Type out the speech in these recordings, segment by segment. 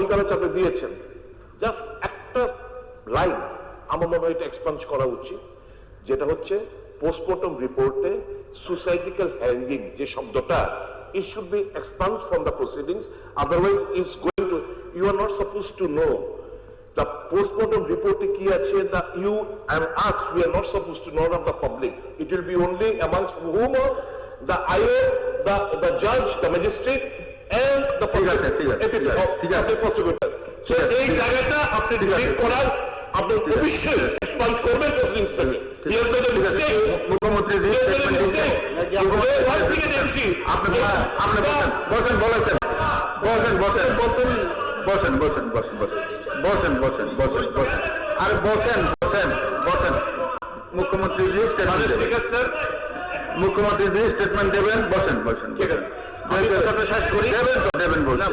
অধিকার আপনি দিয়েছেন, জাস্ট একটা লাইন আমার মনে হয় এটা এক্সপান্ড করা উচিত, যেটা হচ্ছে পোস্টমর্টম রিপোর্টে সুসাইডিক্যাল হ্যাঙ্গিং যে শব্দটা, it should be expunged from the proceedings, otherwise it's going to, you are not supposed to know the postmortem report ki ache, the you and us, we are not supposed to know of the public. It will be only amongst whom the IO, the judge, the magistrate and the prosecutor. So এই জায়গাটা আপনি delete করার আপনি অবশ্যই expand করবেন proceedings থেকে। You have made a mistake. মুখ্যমন্ত্রী মুখ্যমন্ত্রী স্টেটমেন্ট দেবেন, বসেন বসেন, ঠিক আছে শেষ করি, দেবেন বললাম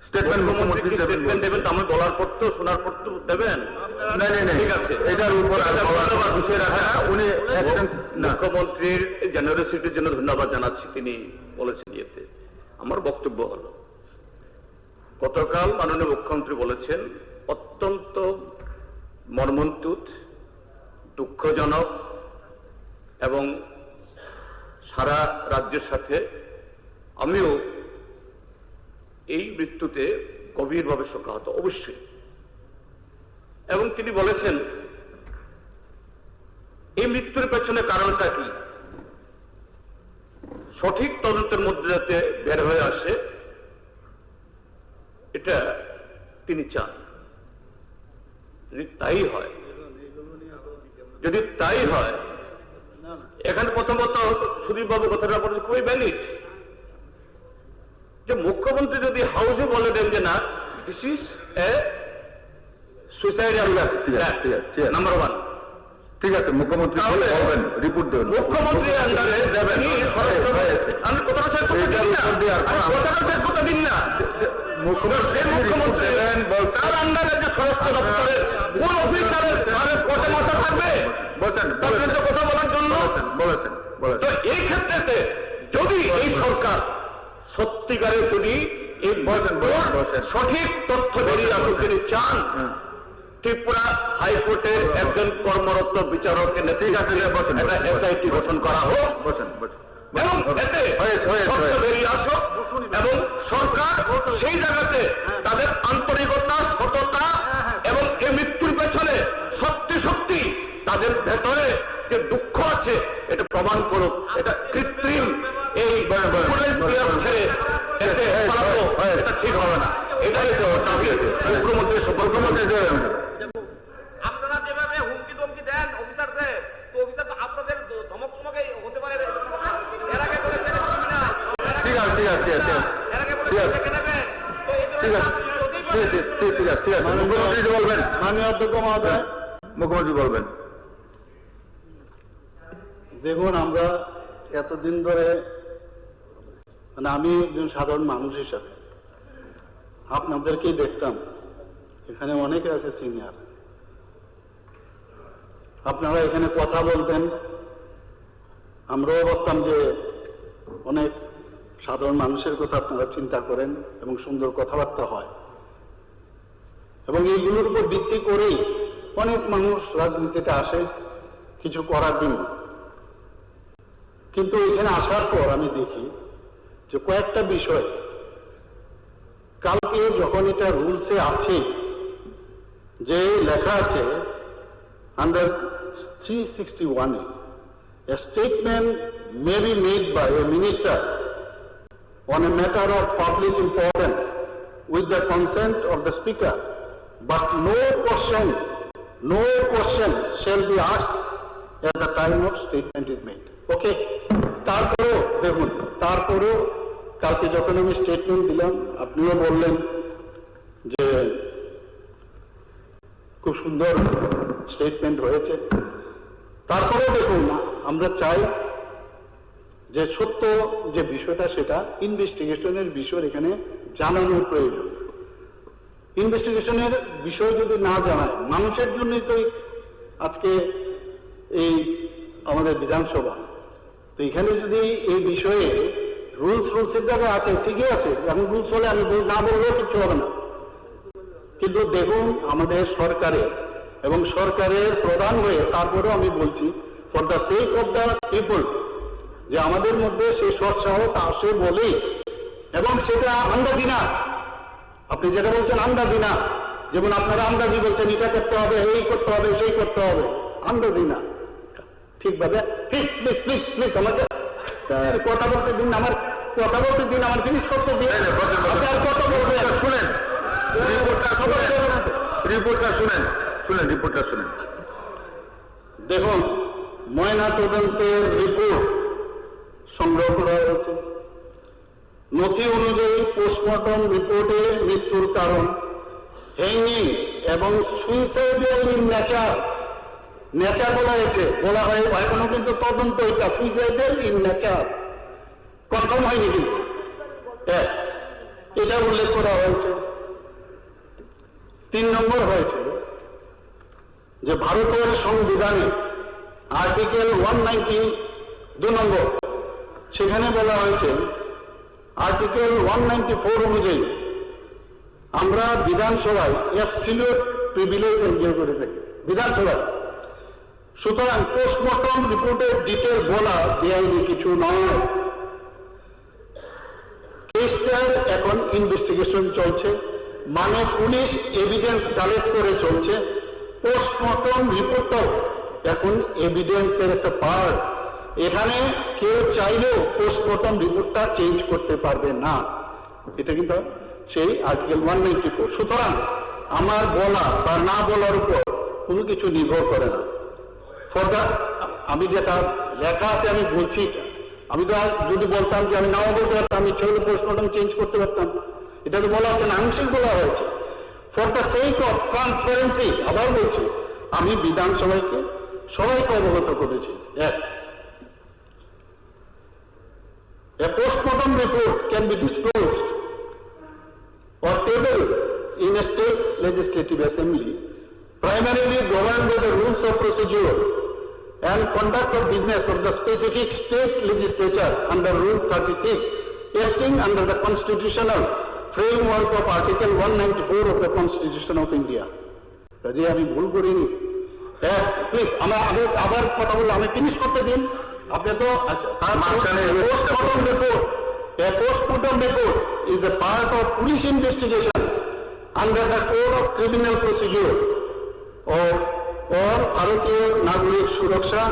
স্টেটমেন্ট, মুখ্যমন্ত্রী স্টেটমেন্ট দেবেন, আমি বলার পর তো শোনার পর তো দেবেন। না ঠিক আছে, এটার উপর বিষয় রাখা, উনি মুখ্যমন্ত্রীর জেনারেসিটির জন্য ধন্যবাদ জানাচ্ছি, তিনি বলেছেন ইয়েতে। আমার বক্তব্য হলো, গতকাল মাননীয় মুখ্যমন্ত্রী বলেছেন অত্যন্ত মর্মন্তুদ, দুঃখজনক এবং সারা রাজ্যের সাথে আমিও এই মৃত্যুতে গভীরভাবে শোকাহত অবশ্যই। এবং তিনি বলেছেন এই মৃত্যুর পেছনে কারণটা কি, সঠিক তদন্তের মধ্যে যাতে বের হয়ে আসে এটা তিনি চান। যদি তাই হয়, এখানে প্রথমত সুদীপবাবু কথাটা বলেছে খুবই ভ্যালিড, যে মুখ্যমন্ত্রী যদি হাউসে বলে দেন যে না this is a suicide number one, ঠিক আছে, মুখ্যমন্ত্রী বলবেন, রিপোর্ট দেবেন, মুখ্যমন্ত্রী আন্ডারে দেবেন, আমি কথাটা শেষ করতে দিন না, মুখ্যমন্ত্রী তার আন্ডারে যে স্বরাষ্ট্র দপ্তরের কোন অফিসারের কোর্টে মাথা থাকবে বলছেন কথা বলার জন্য বলেছেন। তো এই ক্ষেত্রে যদি এই সরকার সত্যিকারের যদি এই সঠিক তথ্য বেরিয়ে আসুক তিনি চান, ত্রিপুরা হাইকোর্টের একজন কর্মরত বিচারকের নেতৃত্বে একটা এসআইটি গঠন করা হোক এবং এতে তথ্য বেরিয়ে আসুক এবং সরকার সেই জায়গাতে তাদের আন্তরিকতা, সততা এবং এই মৃত্যুর পেছনে সত্যি তাদের ভেতরে যে দুঃখ আছে এটা প্রমাণ করুক। এটা কৃত্রিম এই ছেড়ে এতে এটা ঠিক হবে না, এটাই মুখ্যমন্ত্রী মুখ্যমন্ত্রী আপনারা যেভাবে হুমকি ধমকি দেন অফিসারদের, তো অফিসার তো আপনাদের ধমক চমকে হতে পারে। এর আগে বলেছেন ঠিক আছে মুখ্যমন্ত্রী বলবেন, মাননীয় অধ্যক্ষ মহোদয়, মুখ্যমন্ত্রী বলবেন। দেখুন, আমরা এতদিন ধরে, মানে আমি একজন সাধারণ মানুষ হিসাবে আপনাদেরকেই দেখতাম, এখানে অনেকে আছে সিনিয়র, আপনারা এখানে কথা বলতেন, আমরাও ভাবতাম যে অনেক সাধারণ মানুষের কথা আপনারা চিন্তা করেন এবং সুন্দর কথাবার্তা হয়, এবং এইগুলোর উপর ভিত্তি করেই অনেক মানুষ রাজনীতিতে আসে কিছু করার জন্য। কিন্তু এখানে আসার পর আমি দেখি যে কয়েকটা বিষয়, কালকে যখন এটা রুলসে আছে যে লেখা আছে under 361, a statement may be made by a minister on a matter of public importance with the consent of the speaker, but no question shall be asked at the time of statement is made. Okay, তারপরেও দেখুন, তারপরেও কালকে যখন আমি statement দিলাম আপনিও বললেন যে খুব সুন্দর স্টেটমেন্ট হয়েছে, তারপরেও দেখুন আমরা চাই যে সত্য যে বিষয়টা সেটা ইনভেস্টিগেশনের বিষয় এখানে জানানোর প্রয়োজন। ইনভেস্টিগেশনের বিষয় যদি না জানায়, মানুষের জন্যই তো আজকে এই আমাদের বিধানসভা, তো এখানে যদি এই বিষয়ে রুলসের জায়গায় আছে, ঠিকই আছে, এখন রুলস হলে আমি না বললেও কিচ্ছু হবে না, কিন্তু দেখুন আমাদের সরকারের এবং সরকারের প্রধান হয়ে তারপরেও আমি বলছি for the sake of the people যে আমাদের মধ্যে সেই সৎসাহস আসে বলেই, এবং সেটা আন্দাজি না, আপনি যেটা বলছেন আন্দাজি না, যেমন আপনারা আন্দাজি বলছেন এটা করতে হবে, এই করতে হবে, সেই করতে হবে, আন্দাজি না, ঠিকভাবে প্লিজ প্লিজ প্লিজ প্লিজ আমাকে কথা বলতে দিন, আমার কথা বলতে দিন, আমার ফিনিশ করতে দিন। আপনি আর কত বলবেন? শুনেন রিপোর্টটা শুনেন, রিপোর্টটা শুনেন। দেখুন ময়না তদন্তের রিপোর্ট সংগ্রহ করা হয়েছে। নথি অনুযায়ী পোস্টমর্টম রিপোর্টে মৃত্যুর কারণ হ্যাঙ্গিং এবং সুইসাইডাল ইন নেচার বলা হয় এখনো কিন্তু তদন্ত এটা সুইসাইডাল ইন নেচার কনফার্ম হয়নি, কিন্তু এটা উল্লেখ করা হয়েছে। 3 নম্বর হয়েছে যে ভারতের সংবিধানে আর্টিকেল 192 নম্বর, সেখানে বলা হয়েছে আর্টিকেল 194 অনুযায়ী আমরা বিধানসভায় অ্যাবসলিউট প্রিভিলেজ এনজয় করে থাকি বিধানসভায়। সুতরাং পোস্টমর্টম রিপোর্টের ডিটেল বলা বেআইনি কিছু নয়। কেসটার এখন ইনভেস্টিগেশন চলছে, মানে পুলিশ এভিডেন্স কালেক্ট করে চলছে। পোস্টমর্টম রিপোর্টটাও এখন এভিডেন্সের একটা পার্ট। এখানে কেউ চাইলেও পোস্টমর্টম রিপোর্টটা চেঞ্জ করতে পারবে না, এটা কিন্তু সেই আর্টিকেল 194। সুতরাং আমার বলা বা না বলার উপর কোনো কিছু নির্ভর করে না। আমি যেটা লেখা আছে আমি বলছি, আমি তো যদি বলতাম যে আমি নাও বলতে পারতাম, আমি ইচ্ছে হলে পোস্টমর্টম চেঞ্জ করতে পারতাম, এটা তো বলা হচ্ছে না, আংশিক বলা হয়েছে। For the sake of transparency আবার বলছি, আমি বিধানসভাকে সবাইকে অবগত করেছি। A postmortem report can be disclosed or tabled in a state legislative assembly, primarily governed by the rules of procedure and conduct of business of the specific state legislature under Rule 36, acting under the constitutional framework of Article 194 of the Constitution of India. কাজে আমি ভুল করিনি। Please আমি আবার কথা বললাম, আমি finish করতে দিন। আপনি তো আচ্ছা, তার মাঝখানে postmortem report, a postmortem report is a part of police investigation under the Code of Criminal Procedure of or Bharatiya Nagarik Suraksha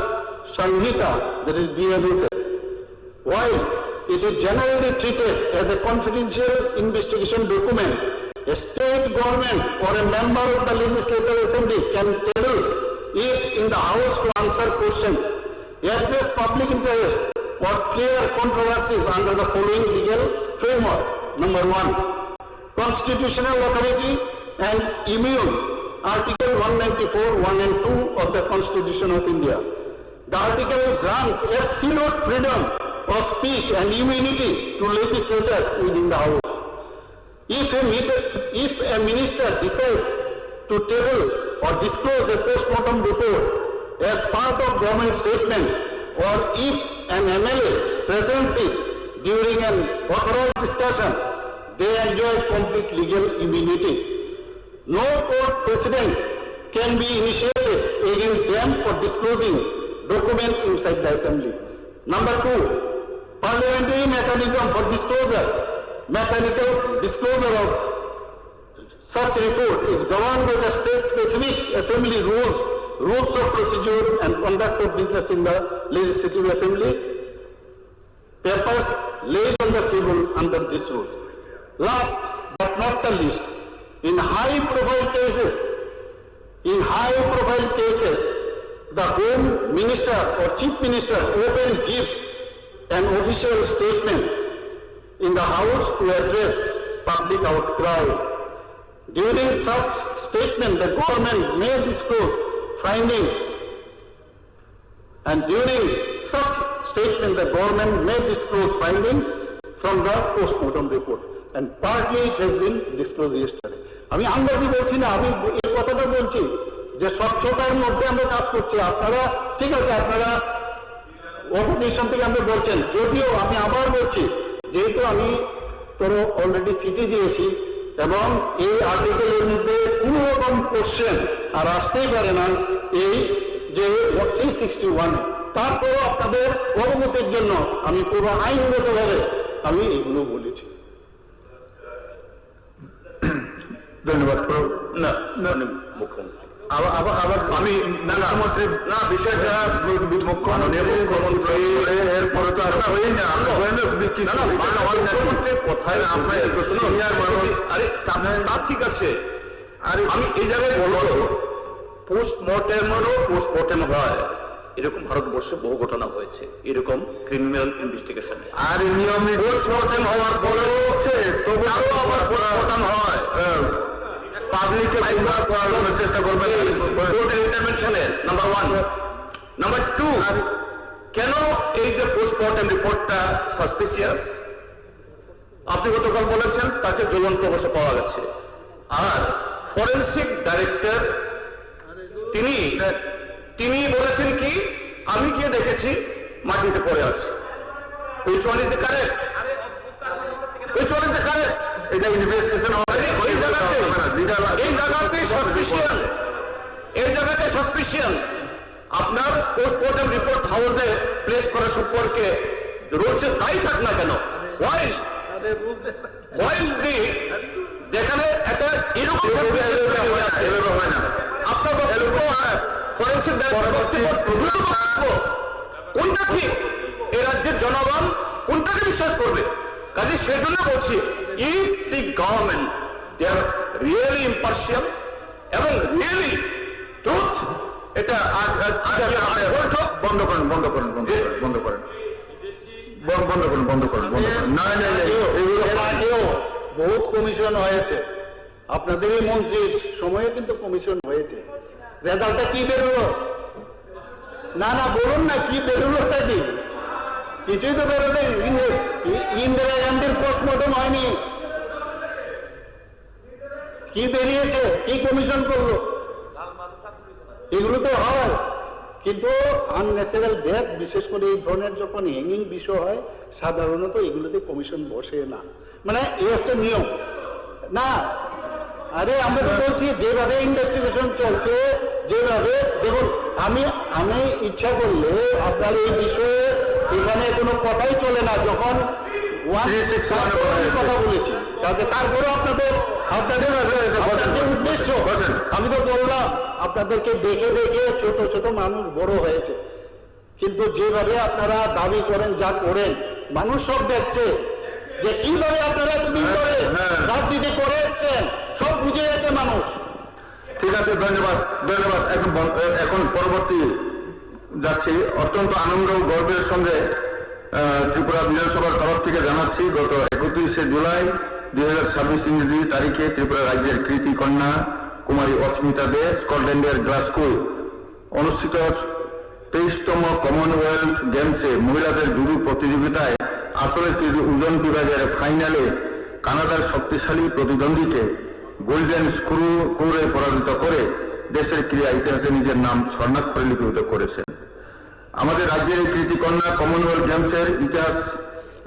Sanhita, that is BNSS. While it is generally treated as a confidential investigation document, a state government or a member of the Legislative Assembly can table it in the House to answer questions, address public interest or clear controversies under the following legal framework. Number 1, constitutional authority and immune, Article 194, 1 and 2 of the Constitution of India. The article grants absolute freedom of speech and immunity to legislatures within the House. If a minister decides to table or disclose a postmortem report as part of government statement, or if an MLA presents it during an authorized discussion, they enjoy complete legal immunity. No court precedent can be initiated against them for disclosing document inside the assembly. Number 2, parliamentary mechanism for disclosure. Mechanical disclosure of such report is governed by the state-specific assembly rules of procedure and conduct of business in the Legislative Assembly. Papers laid on the table under these rules. Last but not the least, in high-profile cases, the Home Minister or Chief Minister often gives an official statement in the House to address public outcry. During such statement, the government may disclose findings, and during such statement, the government may disclose findings from the postmortem report, and partly it has been disclosed yesterday. আমি আন্দাজি বলছি না, আমি এই কথাটা বলছি যে স্বচ্ছতার মধ্যে আমরা কাজ করছি। আপনারা ঠিক আছে, আপনারা অপোজিশন থেকে আমরা বলছেন, যদিও আমি আবার বলছি, যেহেতু আমি তোর অলরেডি চিঠি দিয়েছি এবং এই আর্টিকেলের মধ্যে কোনো রকম কোশ্চেন আর আসতেই পারে না এই যে 361-এ। তারপরও আপনাদের অবগতির জন্য আমি পুরো আইনগতভাবে আমি এগুলো বলেছি। ধন্যবাদ। না না মুখ্যমন্ত্রী আবার আমি মুখ্যমন্ত্রী না বিষয়টা মুখ্যমন্ত্রী এরপরে তো আর হয়ই না মুখ্যমন্ত্রীর কথায় আপনার সিনিয়র মানুষ আরে তা ঠিক আছে। আরে আমি এই জায়গায় বলবো পোস্টমর্টেম হয় এরকম ভারতবর্ষে বহু ঘটনা হয়েছে এরকম ক্রিমিনাল ইনভেস্টিগেশন আর নিয়মিত পোস্টমর্টেম হওয়ার পরেও হচ্ছে তবু আবার পোস্টমর্টেম হয় পাবলিকে করার চেষ্টা করবে কোর্টের ইন্টারভেনশনের নাম্বার 1 নাম্বার 2 কেন এই যে পোস্টমর্টেম রিপোর্টটা সাসপিসিয়াস আপনি গতকাল বলেছেন তাকে জ্বলন্ত অবস্থা পাওয়া গেছে আর ফরেনসিক ডাইরেক্টর তিনি বলেছেন কি আমি গিয়ে দেখেছি মাটিতে পড়ে আছে which one is the correct এটা ইনভেস্টিগেশন এই জায়গাতে সাসপিশন আপনার পোস্টমর্টেম রিপোর্ট হাউসে প্লেস করা সম্পর্কে রুলসে তাই থাক না কেন যেখানে একটা এরকম হয় না আপনার ফরেন্সিক কোনটা ঠিক এই রাজ্যের জনগণ কোনটাকে বিশ্বাস করবে কাজে সেজন্য বলছি if the government they are really impartial এবং রিয়েলি ট্রুথ এটা বন্ধ করেন বহুত কমিশন হয়েছে আপনাদেরই মন্ত্রীর সময়ে কিন্তু কমিশন হয়েছে রেজাল্টটা কি বেরোলো না বলুন না কি বেরোলোটা কি কিছুই তো বেরোলে ইন্দিরা গান্ধীর পোস্টমর্টম হয়নি কি বেরিয়েছে কি কমিশন করলো এগুলো তো হয় কিন্তু আনন্যাচারাল ডেথ বিশেষ করে এই ধরনের যখন হ্যাঙ্গিং বিষয় হয় সাধারণত এগুলোতে কমিশন বসে না মানে এ হচ্ছে নিয়ম না আরে আমরা তো বলছি যেভাবে ইনভেস্টিগেশন চলছে যেভাবে দেখুন আমি ইচ্ছা করলে আপনার এই বিষয়ে এখানে কোনো কথাই চলে না যখন কথা বলেছি তারপরে আপনাদের যে উদ্দেশ্য আমি তো বললাম আপনাদেরকে দেখে দেখে ছোট ছোট মানুষ বড় হয়েছে কিন্তু যেভাবে আপনারা দাবি করেন যা করেন মানুষ সব দেখছে যে কিভাবে আপনারা এতদিন ধরে রাজনীতি করে এসছেন সব বুঝে গেছে মানুষ। ঠিক আছে ধন্যবাদ এখন পরবর্তী যাচ্ছি অত্যন্ত আনন্দ ও গর্বের সঙ্গে ত্রিপুরা বিধানসভার তরফ থেকে জানাচ্ছি গত 31শে জুলাই 2026 ইংরেজি তারিখে ত্রিপুরা রাজ্যের কৃতি কন্যা কুমারী অস্মিতা দে স্কটল্যান্ডের গ্লাসগোয় অনুষ্ঠিত 23তম কমনওয়েলথ গেমসে মহিলাদের জুডো প্রতিযোগিতায় 48 কেজি ওজন বিভাগের ফাইনালে কানাডার শক্তিশালী প্রতিদ্বন্দ্বীকে গোল্ডেন স্ক্রুরে পরাজিত করে দেশের ক্রীড়া ইতিহাসে নিজের নাম স্বর্ণাক্ষরে লিপিবদ্ধ করেছেন। আমাদের রাজ্যের এই কৃতি কন্যা কমনওয়েলথ গেমসের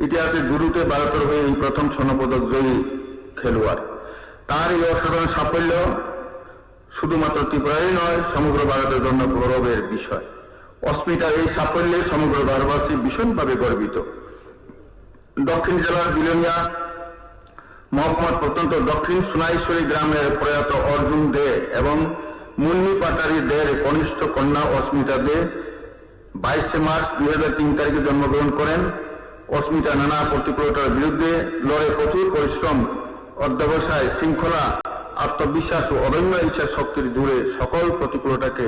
ইতিহাসে জুডোতে ভারতের হয়ে এই প্রথম স্বর্ণপদক জয়ী খেলোয়াড়। তার এই অসাধারণ সাফল্য শুধুমাত্র ত্রিপুরারই নয় সমগ্র ভারতের জন্য গৌরবের বিষয়। অস্মিতার এই সাফল্যে সমগ্র ভারতবাসী ভীষণভাবে গর্বিত। দক্ষিণ জেলার বিলোনিয়া মহকুমার প্রত্যন্ত দক্ষিণ সোনাইশ্বরী গ্রামের প্রয়াত অর্জুন দে এবং মুন্নি পাটারি দের কনিষ্ঠ কন্যা অস্মিতা দে 22শে মার্চ 2003 তারিখে জন্মগ্রহণ করেন। অস্মিতা নানা প্রতিকূলতার বিরুদ্ধে লড়ে কঠোর পরিশ্রম অধ্যবসায় শৃঙ্খলা আত্মবিশ্বাস ও অদম্য ইচ্ছা শক্তির জুড়ে সকল প্রতিকূলতাকে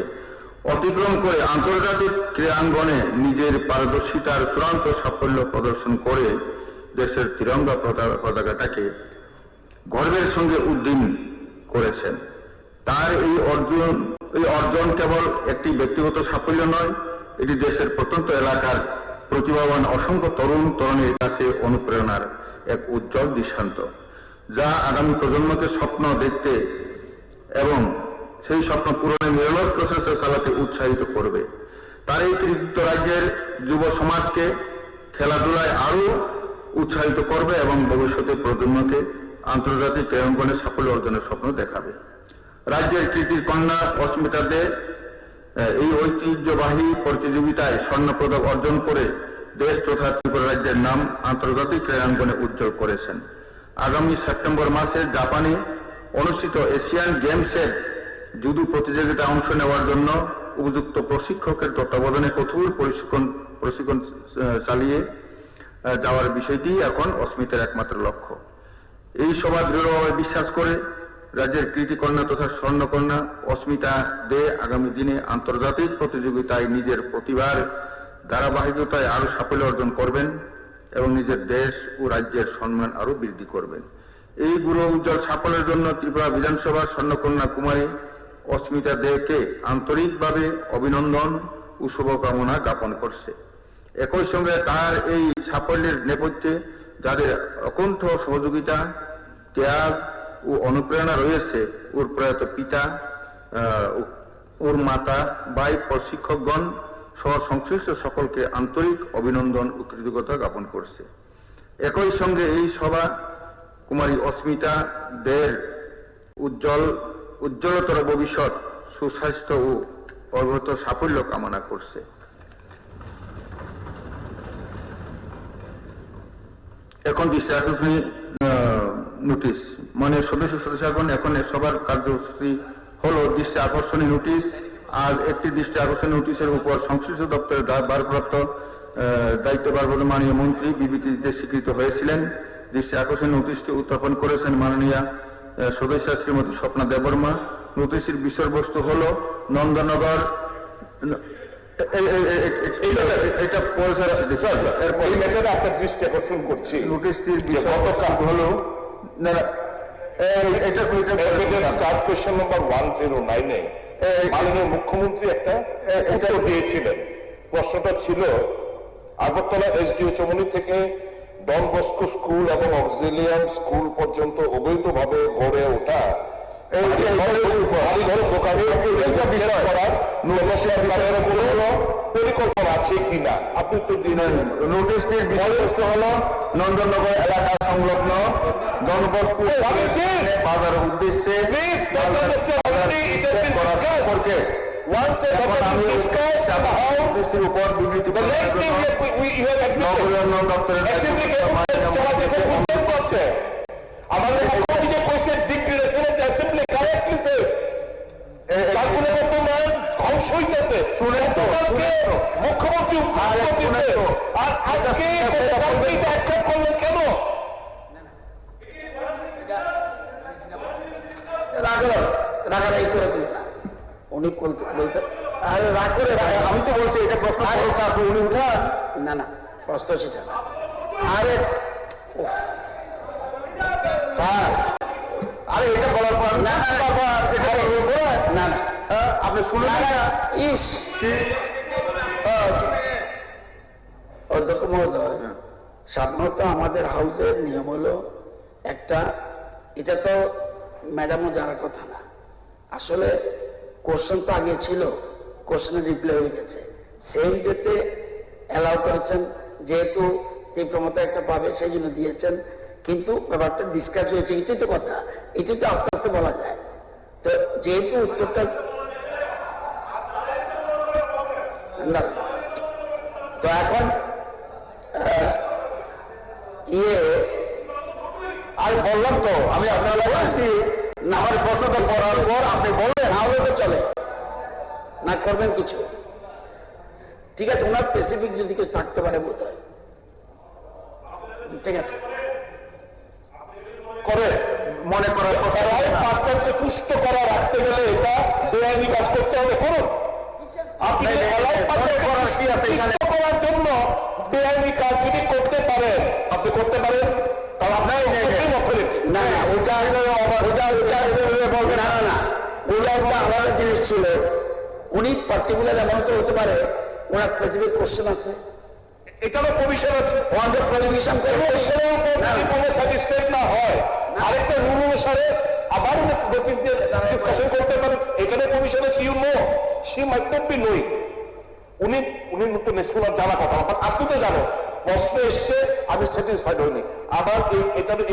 অতিক্রম করে আন্তর্জাতিক ক্রীড়াঙ্গনে নিজের পারদর্শিতার চূড়ান্ত সাফল্য প্রদর্শন করে দেশের তিরঙ্গা পতাকাটাকে গর্বের সঙ্গে উড্ডীন করেছেন। তার এই অর্জন কেবল একটি ব্যক্তিগত সাফল্য নয়, এটি দেশের প্রত্যন্ত এলাকার প্রতিভাবান অসংখ্য তরুণীর কাছে অনুপ্রেরণার এক উজ্জ্বল দৃষ্টান্ত, যা আগামী প্রজন্মকে স্বপ্ন দেখতে এবং সেই স্বপ্ন পূরণে নিরলস প্রচেষ্টা চালাতে উৎসাহিত করবে। তার এই কৃতিত্ব রাজ্যের যুব সমাজকে খেলাধুলায় আরো উৎসাহিত করবে এবং ভবিষ্যতে প্রজন্মকে আন্তর্জাতিক ক্রীড়াঙ্গনে সাফল্য অর্জনের স্বপ্ন দেখাবে। রাজ্যের কৃতি কন্যা অস্মিতা দে এই ঐতিহ্যবাহী প্রতিযোগিতায় স্বর্ণপদক অর্জন করে দেশ তথা ত্রিপুরা রাজ্যের নাম আন্তর্জাতিক ক্রীড়াঙ্গনে উজ্জ্বল করেছেন। আগামী সেপ্টেম্বর মাসে জাপানে অনুষ্ঠিত এশিয়ান গেমসের জুডো প্রতিযোগিতায় অংশ নেওয়ার জন্য উপযুক্ত প্রশিক্ষকের তত্ত্বাবধানে কঠোর প্রশিক্ষণ চালিয়ে যাওয়ার বিষয়টি এখন অস্মিতার একমাত্র লক্ষ্য। এই সভা দৃঢ়ভাবে বিশ্বাস করে রাজ্যের কৃতিকন্যা তথা স্বর্ণকন্যা অস্মিতা দে আগামী দিনে আন্তর্জাতিক প্রতিযোগিতায় নিজের প্রতিভার ধারাবাহিকতায় আরো সাফল্য অর্জন করবেন এবং নিজের দেশ ও রাজ্যের সম্মান আরো বৃদ্ধি করবেন। এই গুরু উজ্জ্বল সাফল্যের জন্য ত্রিপুরা বিধানসভার স্বর্ণকন্যা কুমারী অস্মিতা দেকে আন্তরিকভাবে অভিনন্দন ও শুভকামনা জ্ঞাপন করছে। একই সঙ্গে তার এই সাফল্যের নেপথ্যে যাদের অকুণ্ঠ সহযোগিতা, ত্যাগ ও অনুপ্রেরণা রয়েছে, ওর প্রয়াত পিতা, ওর মাতা, ভাই, প্রশিক্ষকগণ সহ সংশ্লিষ্ট সকলকে আন্তরিক অভিনন্দন ও কৃতজ্ঞতা জ্ঞাপন করছে। একই সঙ্গে এই সভা কুমারী অস্মিতা দের উজ্জ্বলতর ভবিষ্যৎ, সুস্বাস্থ্য ও অব্যাহত সাফল্য কামনা করছে। এখন দৃষ্টি আকর্ষণী নোটিশ, মানে সদস্যগণ, এখন সবার কার্যসূচি হলো দৃষ্টি আকর্ষণী নোটিশ। আজ একটি দৃষ্টি আকর্ষণী নোটিশের উপর সংশ্লিষ্ট দপ্তরের ভারপ্রাপ্ত দায়িত্বভার মাননীয় মন্ত্রী বিবৃতি দিতে স্বীকৃত হয়েছিলেন। দৃষ্টি আকর্ষণী নোটিশটি উত্থাপন করেছেন মাননীয় সদস্য শ্রীমতী স্বপ্না দেববর্মা। নোটিশের বিষয়বস্তু হলো নন্দনগর এটা এই ম্যাটারে আপনার দৃষ্টি আকর্ষণ করছি। নোটিশটির বিষয়বস্তু হলো স্টার্ট কোয়েশ্চেন নাম্বার 109 মাননীয় মুখ্যমন্ত্রী একটা উত্তর দিয়েছিলেন। প্রশ্নটা ছিল আগরতলা এসডিও চমনি থেকে ডন বস্কো স্কুল এবং অক্সিলিয়াম স্কুল পর্যন্ত অবৈধভাবে গড়ে ওঠা পরিকল্পনা আছে কিনা আপনি তো দিলেন। নোটিশটির বিষয়বস্তু হলো নন্দননগর এলাকা সংলগ্ন ডন বস্কো বাজারের উদ্দেশ্যে উপর বিবৃতি আমাদের মুখ্যমন্ত্রী question declaration of the assembly correctly সে তারপরে বর্তমান ধ্বংস হইতেছে মুখ্যমন্ত্রী আর আজকে এটা অ্যাকসেপ্ট করলেন কেন? রাগারাগি করে দিন না, উনি বলতে আরে রাগ করে, আমি তো বলছি এটা প্রশ্ন উনি উঠান না, না প্রশ্ন সেটা না। আরে স্যার, আরে এটা বলার পর না না না আপনি শুনুন না। ইস অধ্যক্ষ মহোদয়, সাধারণত আমাদের হাউসের নিয়ম হলো একটা, এটা তো ম্যাডামও জানার কথা না, আসলে কোশ্চেন তো আগে ছিল, কোশ্চেনের রিপ্লাই হয়ে গেছে, সেম ডেতে অ্যালাউ করেছেন, যেহেতু তীব্রমতা একটা পাবে সেই জন্য দিয়েছেন, কিন্তু ব্যাপারটা ডিসকাস হয়েছে, এটাই তো কথা, এটাই তো আস্তে আস্তে বলা যায়। তো যেহেতু উত্তরটা না, তো এখন আমি বললাম তো, আমি আপনার বলছি না, আমার প্রশ্নটা করার পর আপনি বললেন না হলে তো চলে না, করবেন কিছু, ঠিক আছে, ওনার স্পেসিফিক যদি কিছু থাকতে পারে বোধ হয়, ঠিক আছে করে মনে করার পাত্রকে তুষ্ট করা রাখতে গেলে এটা বেআইনি কাজ করতে হবে, করুন। আপনি করার জন্য বেআইনি কাজ যদি করতে পারেন, আপনি করতে পারেন, তাহলে আপনার না না ওটা বলবেন না, না ওটা একটা আলাদা জিনিস ছিল, উনি পার্টিকুলার এমন তো হতে পারে ওনার স্পেসিফিক কোশ্চেন আছে, এটারও প্রভিশন আছে, ওনাদের প্রভিশন করবে, কোনো স্যাটিসফাইড না হয় আরেকটা রুল অনুসারে আবার নোটিশ দিয়ে ডিসকাশন করতে পারেন। এখানে প্রভিশন আছে, you know she might not be knowing, উনি নতুন শোনার জানা কথা, আপনি তো জানো প্রশ্ন এসছে, আমি স্যাটিসফাইড হইনি। আবার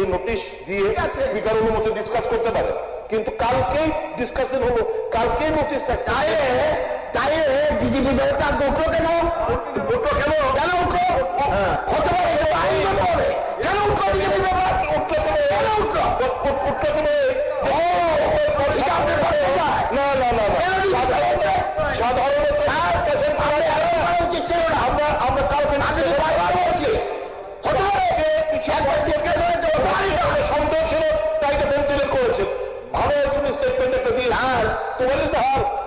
এই নোটিশ দিয়ে স্পিকার অনুমতি ডিসকাস করতে পারে, কিন্তু কালকেই ডিসকাশন হলো, কালকেই নোটিশ তাই ডিজিপি ব্যাপারটা আজকে উঠলো কেন? উঠলো কেন? কেন উঠলো? হতে পারে এটা তো আইনগত হবে। কেন উঠলো ডিজিপি ব্যাপার? উঠলো কেন উঠলো? এটা আপনি বলতে চায়? না না না না, কেন ডিজিপি সাধারণত ডিসকাশন উচিত ছিল না। আমরা কালকে আমি তো বারবার বলছি, হতে পারে একবার ডিসকাস হয়েছে, হতে পারে না। সন্দেহ ছিল, তাই তো ভেন্টিলেট করেছে। ভালো তুমি স্টেটমেন্ট একটা দিয়ে আর তোমার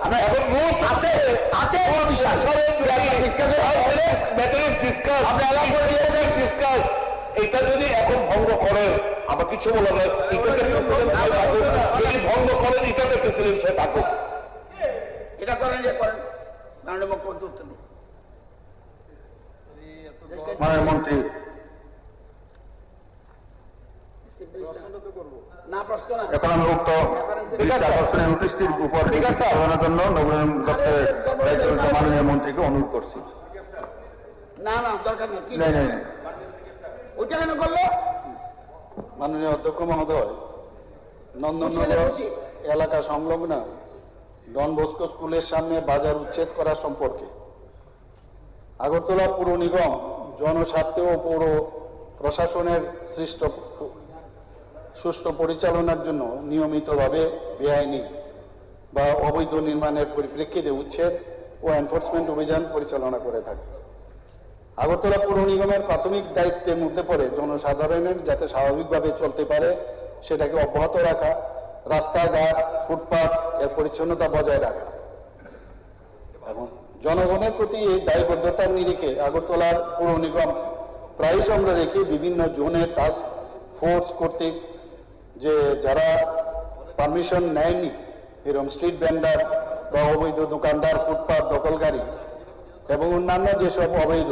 আমরা এখন রুলস আছে কোনো বিষয় ডিসকাস ডিসকাস আপনি অ্যালাউ করে দিয়েছেন। ডিসকাস এটা যদি এখন ভঙ্গ করেন, আমার কিছু বলার নয়, ইটাকে প্রেসিডেন্ট হয়ে থাকুক, যদি ভঙ্গ করেন ইটাকে প্রেসিডেন্ট হয়ে থাকুক। এটা করেন, ইয়ে করেন, মাননীয় মুখ্যমন্ত্রী উত্তর দিন। মাননীয় মন্ত্রী, না প্রশ্ন না, এখন আমি উক্ত আকর্ষণের নোটিশটির উপর চালানোর জন্য নবীন দপ্তরের দায়িত্বরত মাননীয় মন্ত্রীকে অনুরোধ করছি। না না দরকার নেই। কি নাই নাই নাই, ওইটা কেন করলো? মাননীয় অধ্যক্ষ মহোদয়, নন্দননগর এলাকা সংলগ্ন ডন বস্কো স্কুলের সামনে বাজার উচ্ছেদ করা সম্পর্কে আগরতলা পুর নিগম জনস্বার্থে ও পৌর প্রশাসনের সুষ্ঠু পরিচালনার জন্য নিয়মিতভাবে বেআইনি বা অবৈধ নির্মাণের পরিপ্রেক্ষিতে উচ্ছেদ ও এনফোর্সমেন্ট অভিযান পরিচালনা করে থাকে। আগরতলা পুর নিগমের প্রাথমিক দায়িত্বের মধ্যে পড়ে জনসাধারণের যাতে স্বাভাবিকভাবে চলতে পারে সেটাকে অব্যাহত রাখা, রাস্তাঘাট ফুটপাত এর পরিচ্ছন্নতা বজায় রাখা এবং জনগণের প্রতি এই দায়বদ্ধতার নিরিখে আগরতলার পুর নিগম প্রায়শ আমরা দেখি বিভিন্ন জোনের টাস্ক ফোর্স কর্তৃক যে যারা পারমিশন নেয়নি এরকম স্ট্রিট ভেন্ডার বা অবৈধ দোকানদার, ফুটপাত দখলকারী এবং অন্যান্য যেসব অবৈধ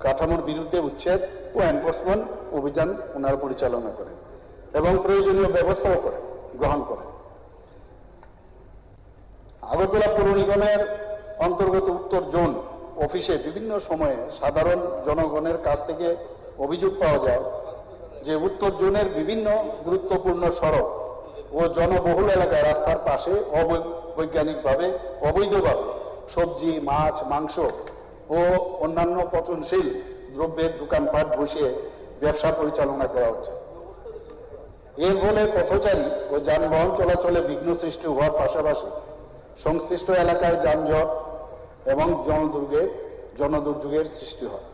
কাঠামোর বিরুদ্ধে উচ্ছেদ ও এনফোর্সমেন্ট অভিযান ওনারা পরিচালনা করেন এবং প্রয়োজনীয় ব্যবস্থাও গ্রহণ করেন। আগরতলা পৌর নিগমের অন্তর্গত উত্তর জোন অফিসে বিভিন্ন সময়ে সাধারণ জনগণের কাছ থেকে অভিযোগ পাওয়া যায় যে উত্তর জোনের বিভিন্ন গুরুত্বপূর্ণ সড়ক ও জনবহুল এলাকায় রাস্তার পাশে অবৈজ্ঞানিকভাবে অবৈধভাবে সবজি, মাছ, মাংস ও অন্যান্য পচনশীল দ্রব্যের দোকানপাট বসিয়ে ব্যবসা পরিচালনা করা হচ্ছে। এর ফলে পথচারী ও যানবাহন চলাচলে বিঘ্ন সৃষ্টি হওয়ার পাশাপাশি সংশ্লিষ্ট এলাকায় যানজট এবং জনদুর্যোগের সৃষ্টি হয়।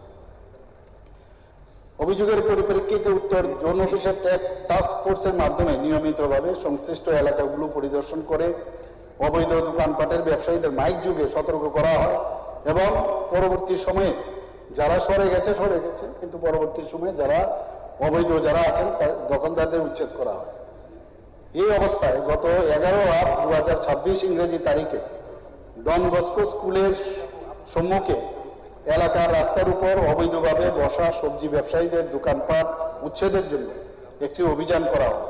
অভিযোগের পরিপ্রেক্ষিতে উত্তর জোন অফিসের টাস্ক ফোর্সের মাধ্যমে নিয়মিতভাবে সংশ্লিষ্ট এলাকাগুলো পরিদর্শন করে অবৈধ দোকানপাটের ব্যবসায়ীদের মাইক যুগে সতর্ক করা হয় এবং পরবর্তী সময়ে যারা সরে গেছে কিন্তু পরবর্তী সময়ে যারা অবৈধ যারা আছেন দখলদারদের উচ্ছেদ করা হয়। এই অবস্থায় গত 11/8/2026 ইংরেজি তারিখে ডন বস্কো স্কুলের সম্মুখে এলাকার রাস্তার উপর অবৈধভাবে বসা সবজি ব্যবসায়ীদের দোকানপাট উচ্ছেদের জন্য একটি অভিযান করা হয়।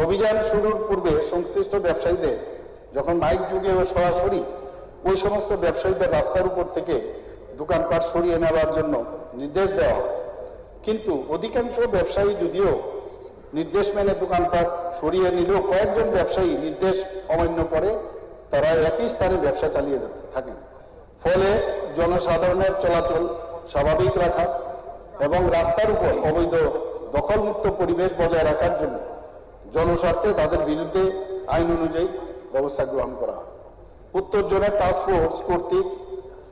অভিযান শুরুর পূর্বে সংশ্লিষ্ট ব্যবসায়ীদের যখন মাইক যুগে ও সরাসরি ওই সমস্ত ব্যবসায়ীদের রাস্তার উপর থেকে দোকানপাট সরিয়ে নেওয়ার জন্য নির্দেশ দেওয়া হয়, কিন্তু অধিকাংশ ব্যবসায়ী যদিও নির্দেশ মেনে দোকানপাট সরিয়ে নিলেও কয়েকজন ব্যবসায়ী নির্দেশ অমান্য করে তারা একই স্থানে ব্যবসা চালিয়ে যেতে থাকেন। ফলে জনসাধারণের চলাচল স্বাভাবিক রাখা এবং রাস্তার উপর অবৈধ দখলমুক্ত পরিবেশ বজায় রাখার জন্য জনস্বার্থে তাদের বিরুদ্ধে আইন অনুযায়ী ব্যবস্থা গ্রহণ করা হয়। উত্তর জোনের টাস্ক ফোর্স কর্তৃক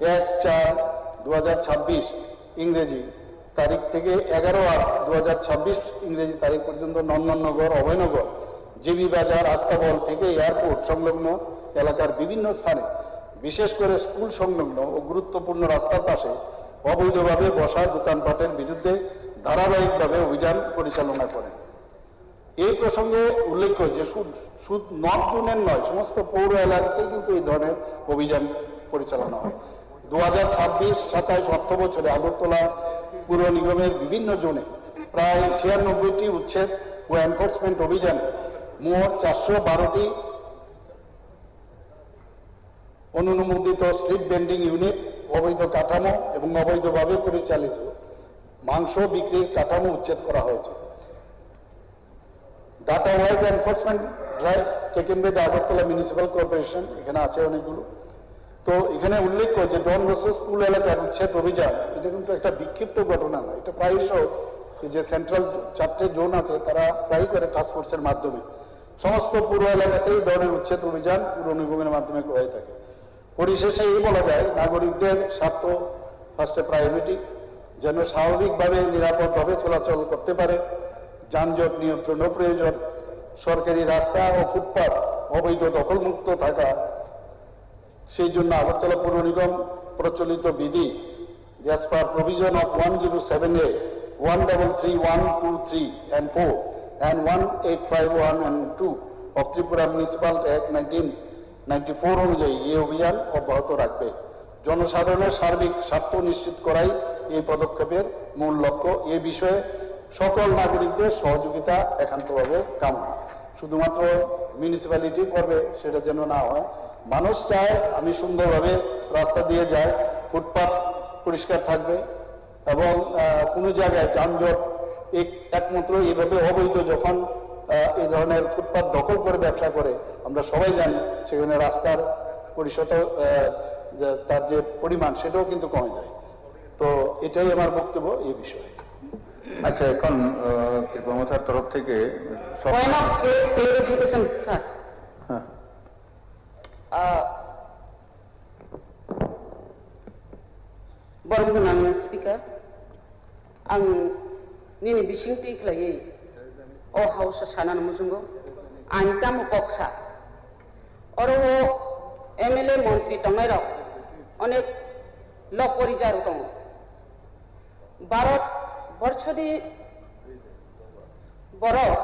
1/4/2026 ইংরেজি তারিখ থেকে 11/8/2026 ইংরেজি তারিখ পর্যন্ত নন্দননগর, অভয়নগর, জিবি বাজার, আস্তাবল থেকে এয়ারপোর্ট সংলগ্ন এলাকার বিভিন্ন স্থানে বিশেষ করে স্কুল সংলগ্ন ও গুরুত্বপূর্ণ রাস্তার পাশে অবৈধভাবে বসা দোকানপাটের বিরুদ্ধে ধারাবাহিকভাবে অভিযান পরিচালনা করেন। এই প্রসঙ্গে উল্লেখ্য যে শুধু নর্থ জোনের নয়, সমস্ত পৌর এলাকাতেই কিন্তু এই ধরনের অভিযান পরিচালনা হয়। 2026-27 অর্থ বছরে আগরতলা পুর নিগমের বিভিন্ন জোনে প্রায় 96টি উচ্ছেদ ও এনফোর্সমেন্ট অভিযানে মোট 412টি অনুমোদিত স্ট্রিট ভেন্ডিং ইউনিট, অবৈধ কাঠামো এবং অবৈধভাবে পরিচালিত মাংস বিক্রির কাঠামো উচ্ছেদ করা হয়েছে। Data wise enforcement drive taken by the Agartala municipal corporation, এখানে আছে অনেকগুলো। তো এখানে উল্লেখ করে যে ডন বস্কো স্কুল এলাকার উচ্ছেদ অভিযান, এটা কিন্তু একটা বিক্ষিপ্ত ঘটনা না, এটা প্রায়শ যে সেন্ট্রাল 4টে জোন আছে তারা প্রায় করে টাস্কফোর্সের মাধ্যমে সমস্ত পুরো এলাকাতেই ধরনের উচ্ছেদ অভিযান পুর নিগমের মাধ্যমে হয়ে থাকে। পরিশেষে এই বলা যায়, নাগরিকদের স্বার্থ ফার্স্টে প্রায়োরিটি, যেন স্বাভাবিকভাবে নিরাপদভাবে চলাচল করতে পারে, যানজট নিয়ন্ত্রণও প্রয়োজন, সরকারি রাস্তা ও ফুটপাত অবৈধ দখলমুক্ত থাকা, সেই জন্য আগরতলা পৌর নিগম প্রচলিত বিধি as per provision of 107A, 133(1), 2(3) and 4 and 1851 and 2 of Tripura Municipal Act 1994 অনুযায়ী এই অভিযান অব্যাহত রাখবে। জনসাধারণের সার্বিক স্বার্থ নিশ্চিত করাই এই পদক্ষেপের মূল লক্ষ্য। এই বিষয়ে সকল নাগরিকদের সহযোগিতা একান্তভাবে কামনা। শুধুমাত্র মিউনিসিপ্যালিটি করবে সেটা যেন না হয়, মানুষ চায় আমি সুন্দরভাবে রাস্তা দিয়ে যাই, ফুটপাত পরিষ্কার থাকবে এবং কোনো জায়গায় যানজট একমাত্র এইভাবে অবৈধ যখন এই ধরনের ফুটপাত দখল করে ব্যবসা করে, আমরা সবাই জানি সেখানে রাস্তার পরিশোধ তার যে পরিমাণ সেটাও কিন্তু কমে যায়। তো এটাই আমার বক্তব্য এই বিষয়ে। আচ্ছা, এখন কৃপমথার তরফ থেকে Point of clarification, sir. হ্যাঁ, Borong Speaker, ang nini bising tiklay o house sana namuzungo, antam koksa. Oro MLA মন্ত্রী টঙ্গাইর অনেক ল পরিচার দङ। ভারত বর্ষনি বরক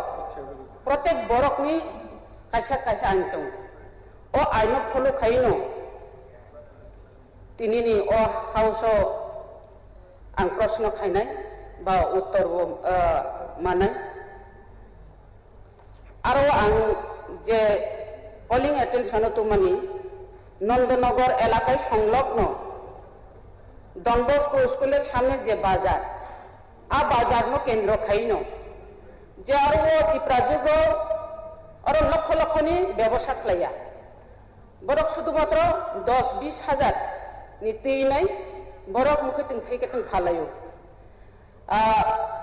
প্রত্যেক বরকনি কাইসা কাইসা আইন दङ। ও আইন ফলো খাইनो তিনিনি ও হাউস आं प्रश्न खायनाय बा उत्तर मानाय आरो आं जे पोलिंग एटेंशन तो मानी नंदनगर एलाकाय संलग्न डन बस्को स्कुलेर सामने जे बाजार आ बाजारनो केंद्र खाइनो जे आरो टिप्राजुग आरो लक्ष लक्षनि व्यवसा खालाया बरक शुधुमात्र 10-20 हाजार नि तैनाय बरक मुखितिं थाइकेतिं फालायो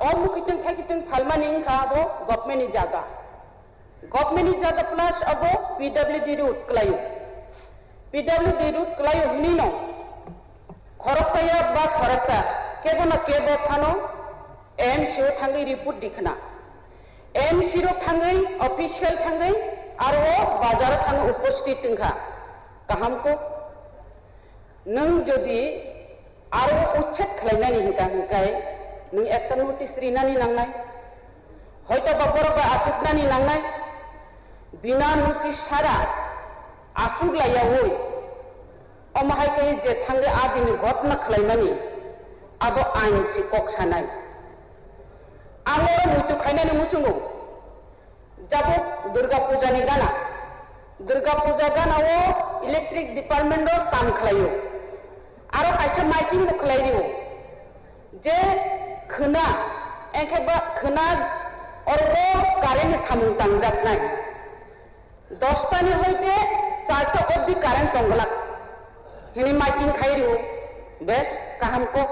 ओ मुखितिं थाइकेतिं फालमानि इंखा अब गवर्नमेंटनि जागा प्लस अब PWD रूट क्लायो PWD रूट क्लायो हिनिनो खरकसाया बा खरकसा केबोना केबो फानो एमसी रो थांगै रिपोर्ट दिखना एमसी रो थांगै ऑफिशियल थांगै आरो बाजार थांगै उपस्थित तिंखा काहामको नों जदि आरो उच्छेद खालायनानै हिंखाय नों एकटा नोटिस रिनानै नांनाय हयतो बाबरबा आचुकनानै नांनाय बिना नोटिस सारा आचुगलायावै अमाहायकै जे थांगे आदिनि घटना खालायनानै आबो आइनसि कक्सानाय आङो मुतु खायनानै मुचुंगौ जाबो दुर्गा पूजानि गाना दुर्गा पूजा गानाव इलेक्ट्रिक डिपार्टमेंट काम खालायो आरो कायसे माइकिं खालायो जे खोना एखेबा खोना अरबो कारेन्टनि सामुं दांजाबनाय 10टानि हयते 4टा अब्दि कारेन्ट दंगला हिनि माइकिं खायो बेस काहामको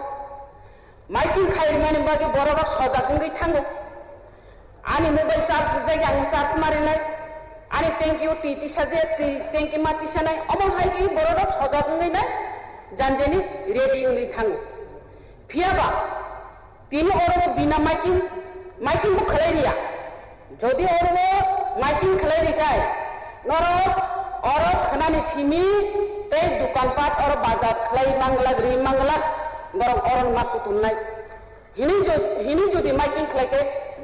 माइकिं खायमानि बागे बरबा सजागुंगै थांगौ आनि मोबाइल चार्ज जायगा आं चार्ज मारिनाय आनि थैंक यू टीटी साजे थैंक यू मातिसानाय अमो हायकै बरबा सजागुंगै नाय जानजेनि रेडिंगै थांगौ फियाबा तिनि अरबो बिना माइकिं बो खालायरिया जदि अरबो माइकिं खालायरिखाय नर और खानानि सिमी तै दुकानपाट और बाजार खालाय मांगला रि मांगला नर अरन माकु तुननाय हिनि जदि माइकिं खालायके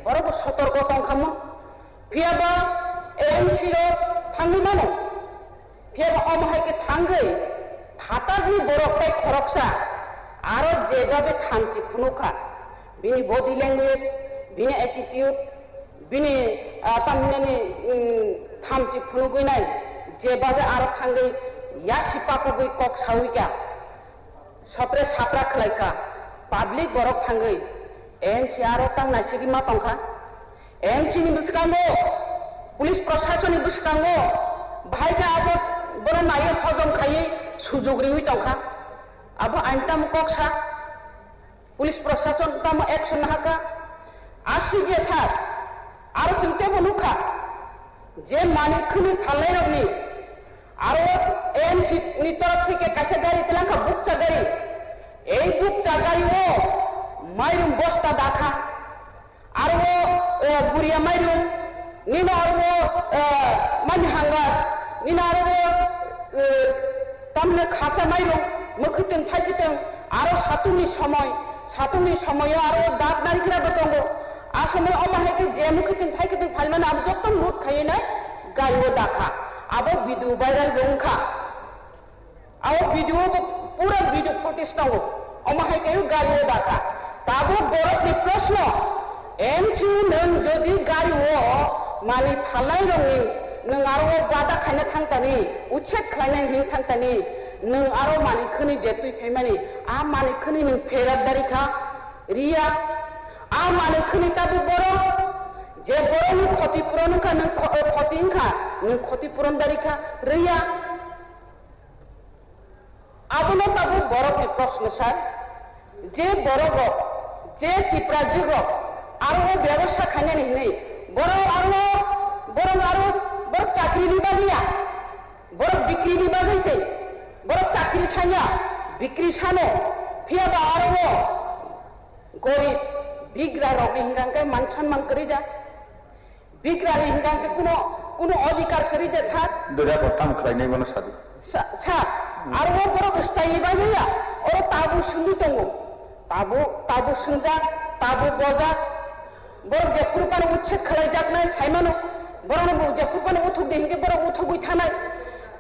बरबो सतर्क तंखामो फियाबा एमसी रो थांगै मानो फियाबा अमहायके थांगै थातागनि बरकपाय खरकसा आरो जेबाबे थामसि फुनुखा बिनि बॉडी लैंग्वेज बिनि एटीट्यूड बिनि तामिनानि थामसि फुनुगैनाय जेबाबे आरो थांगै यासिपाकुगै कक सावैका सप्रे साप्रा खलायका पाब्लिक बरक थांगै ANC aro tangna sigima tongkha ANC ni biskango police प्रशासन नि बिस्कांगो भाइगा अब बरो नाय हजम खायै सुजुग्रिwi तंखा अब आइनताम कक्सा पुलिस प्रशासन ताम एक्शन हाका आसिगे सार आरो जोंते बनुखा जे मानिकनि फालनाय रगनि आरो एएनसी नि तरफ থেকে কাছে গাড়ি তেলাঙ্কা বুক চাগারি এই বুক চাগারি ও মাইরুম বস্তা দেখা আর ও Guria মাইরুম Nina arwo manhangar Nina arwo tamne khasa mairo mukhitin thakiten aro satuni somoy aro dab narikra betongo asomoy omaheke je mukhitin thakiten phalmane ab jotton lut khaye nai gaiwo dakha abo video viral bongkha abo video pura video footage tango omaheke gaiwo dakha tabo borok ni proshno MC nang jodi gaiwo माने फालाय रंनि नों आरो बादा खायना थांतानि उछेक खायना हिं थांतानि नों आरो माने खनि जेतुइ फेमानि आ माने खनि नों फेरादारिखा रिया आ माने खनि ताबु बरो जे बरोनि क्षतिपूरण का नों क्षतिंखा नों क्षतिपूरण दारिखा रिया आबनो ताबु बरोनि प्रश्न सार जे बरोगो जे तिप्राजिगो आरो व्यवसाय खायनानि नै बरो चाकरी निबागिया बरो बिक्री निबागैसे बरो चाकरी सानिया बिक्री सानो फियाबा आरो गरीब बिग्रा रगनि हिंगांके मान सम्मान करिदा बिग्रा हिंगांके कुनो अधिकार करिदा सार दोरा पटाम खलायनाय बनो सादि सा आरो बरो खस्ताय बागिया और ताबु सुंदु दंगो ताबु सुंजा ताबु बजा बरं जेफुरपान उच्छेद खालायजानाय साइमानो बरं जेफुरपान उथुक देहिंगे बरं उथुगै थानाय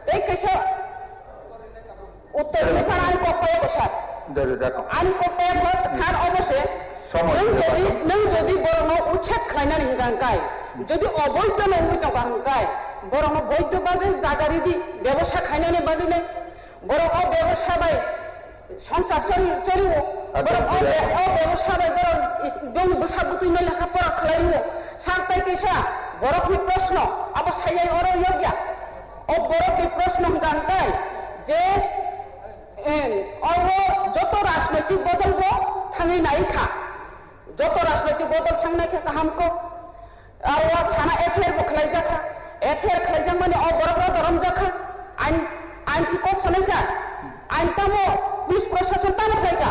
तै कैसा उत्तर नेपाल आइन कपाय बसार आइन कपाय सार अबसे नों जदि बरं उच्छेद खालायनानै हिंगांकाय जदि अबैध नंगै तंगांकाय बरं बैध भाबे जागारिदि व्यवसाय खायनानै बागिनै बरं व्यवसाय बाय संसार चलिवो बरं व्यवसाय बरं दं बसाबुतै नै लेखा परा खालायवो सानताय कैसा बरफनि प्रश्न अब सायाय अरो योग्य ओ बरफनि प्रश्न गानकाय जे अरो जत राजनैतिक बदलबो थाङै नायखा जत राजनैतिक बदल थांनायखा गाहामको आरो थाना एफआईआर बखलाय जाखा एफआईआर खालायजां माने अ बरफरा दरम जाखा आइन सिकक सनायसा आइन तामो पुलिस प्रशासन तामो खालायगा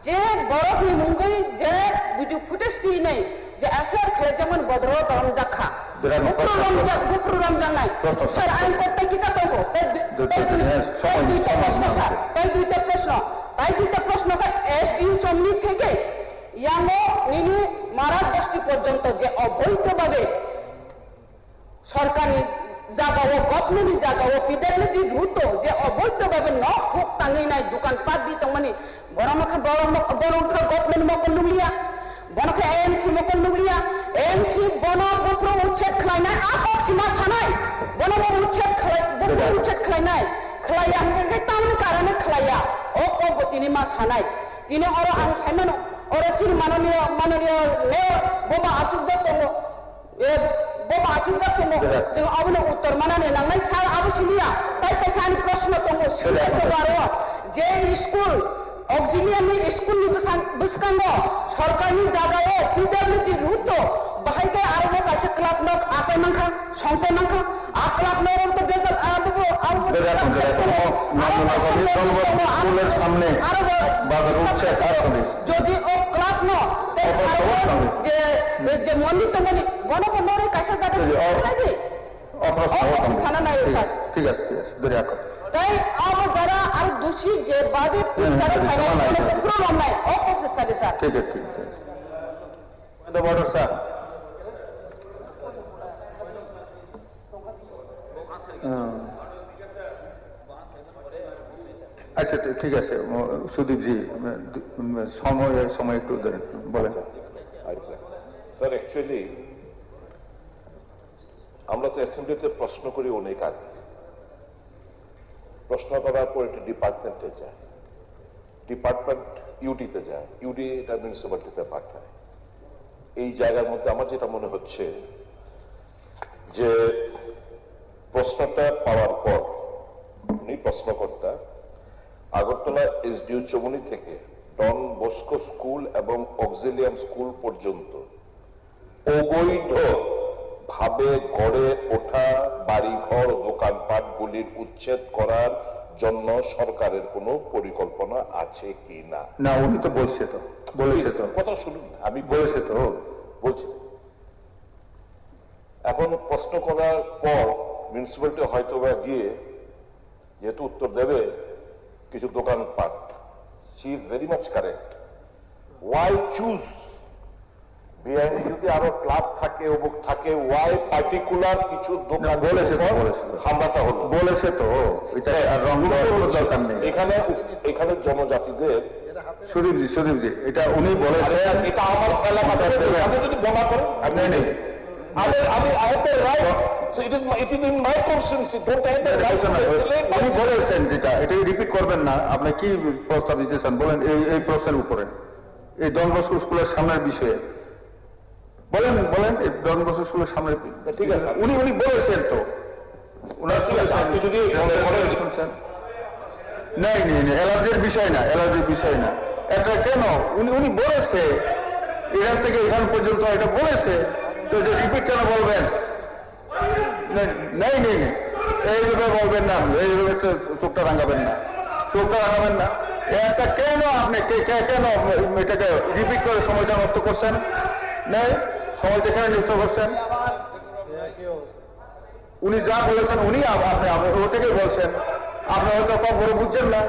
जे बरफनि मुंगै जे भिडिअ फुटेज दिनै जे एफआईआर खालायजामोन बदरो दरम जाखा गुफुर रमजानाय सर आइन कतै कि जातंगो तै दुइटा प्रश्न का एसडिओ चमनि থেকে यामो निनि मारात बस्ती पर्यন্ত যে অবৈধভাবে সরকারি জায়গা ও গভর্নমেন্ট জায়গা ও পিডব্লিউডি রুট যে অবৈধভাবে ন হুক টাঙাই নাই দোকান পাট দি তংমানি বড়মখা government মকন Nuliya বনখা ANC মকন Nuliya ANC বন বপ্র উচ্ছেদ খালাইনাय আকক সীমা সানাय বন উচ্ছেদ খালাইनाय খালাया हमके तामनि कारणे खालाया ओ गतिनि मा सानाय दिनै अरो आं साइमान अरो चिन माननीय मेयर बोमा आचुकजा दङ बोमा आचुकजा दङ जों आबनो उत्तर मानानै नांनाय सार आबसिनिया ताइ कैसानि प्रश्न दङ सिगारो जे स्कुल अक्सिलियारि स्कुलनि बिस्कांगो सरकारनि जागायाव पिडब्लिउडि रुट बाहायगे आरो कासे क्लाबनक आसायनांखा संसायनांखा आ क्लाबनक तो बेजल স্কুলের সামনে যদি ও ক্লাব ন যে যে মন্দির তো মনি বনবনরে কাছে জায়গা শিখাইবে থানা নাই স্যার ঠিক আছে দরিয়া তাই আব যারা আর দোষী যে ভাবে পুলিশের ফাইনাল প্রবলেম নাই ও পক্ষে স্যার ঠিক আছে দ্য বর্ডার স্যার আচ্ছা ঠিক আছে সুদীপ জি সময় একটু ধরেন বলেন স্যার অ্যাকচুয়ালি আমরা তো অ্যাসেম্বলিতে প্রশ্ন করি অনেক আগে প্রশ্ন করার পর একটি ডিপার্টমেন্টে যায় ডিপার্টমেন্ট ইউডিতে যায় ইউডি এটা মিউনিসিপ্যালিটিতে পাঠায় এই জায়গার মধ্যে আমার যেটা মনে হচ্ছে যে প্রশ্নটা পাওয়ার পর উনি প্রশ্নকর্তা আগরতলা এসডিও চমুনি থেকে ডন বস্কো স্কুল এবং অক্সিলিয়াম স্কুল পর্যন্ত অবৈধ ভাবে গড়ে ওঠা বাড়িঘর দোকানপাটগুলির উচ্ছেদ করার জন্য সরকারের কোনো পরিকল্পনা আছে কি না? না, উনি তো বলছে তো, বলেছে তো, কথা শুনুন, আমি বলেছে তো, বলছি। এখন প্রশ্ন করার পর মিউনিসিপ্যালিটি হয়তো বা গিয়ে যেহেতু উত্তর দেবে কিছু দোকানপাট, she is very much correct. Why choose বিআইনি যদি আরো ক্লাব থাকে অমুক থাকে, ওয়াই পার্টিকুলার কিছু দোকান? বলেছে তো, বলেছে তো, হামলাটা হলো, বলেছে তো, এটা আর রং দেওয়ার দরকার নেই। এখানে জনজাতিদের সুদীপজি এটা উনি বলেছেন, এটা আমার এলাকাতে আমি যদি বলা করেন নেই আমি I have the right, so it is in my conscience, don't I have the right? উনি বলেছেন যেটা, এটা রিপিট করবেন না। আপনি কি প্রস্তাব দিতে চান বলেন এই প্রশ্নের উপরে, এই ডন বস্কো স্কুলের সামনের বিষয়ে বলেন এই ডন বস্কো স্কুলের সামনের। ঠিক আছে, উনি বলেছেন তো, ওনার আপনি যদি শুনছেন। নেই অ্যালার্জির বিষয় না, অ্যালার্জির বিষয় না। এটা কেন উনি বলেছে এখান থেকে এখান পর্যন্ত এটা বলেছে, তো এটা রিপিট কেন বলবেন? নেই এইভাবে বলবেন না, এইভাবে চোখটা রাঙাবেন না, একটা কেন আপনি কেন এটাকে রিপিট করে সময়টা নষ্ট করছেন? নেই, সময়টা কেন নষ্ট করছেন? উনি যা বলেছেন উনি আপনি ও থেকেই বলছেন, আপনি হয়তো কখনো বুঝছেন না।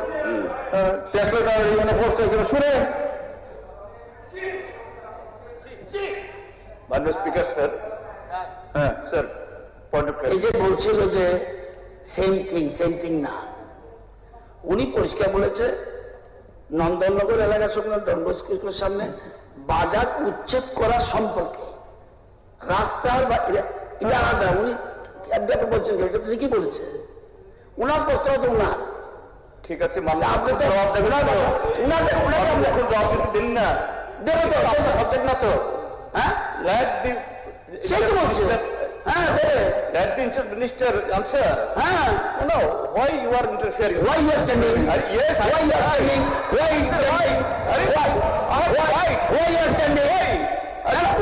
টেসলাটা এখানে বলছে, এখানে শুনেন। মাননীয় স্পিকার স্যার, হ্যাঁ স্যার এই যে বলছিল যে সেম থিং না, উনি পরিষ্কার বলেছে নন্দননগর এলাকা সংলগ্ন ডন বস্কো স্কুলের সামনে বাজার উচ্ছেদ করার সম্পর্কে রাস্তার এটা আলাদা। উনি আপনি বলছেন এটা তো ঠিকই বলেছে, উনার প্রশ্ন তো উনার। ঠিক আছে, আপনি তো জবাব দেবেন না, উনাকে আপনি এখন জবাব দিতে দিন না, দেবে তো সাবজেক্ট না তো। হ্যাঁ, সেই তো বলছে। হ্যাঁ, দেবে। Let the minister answer. No, why you are interfering? Why you are standing? Yes, Why you are standing? Why is why? Why you are standing?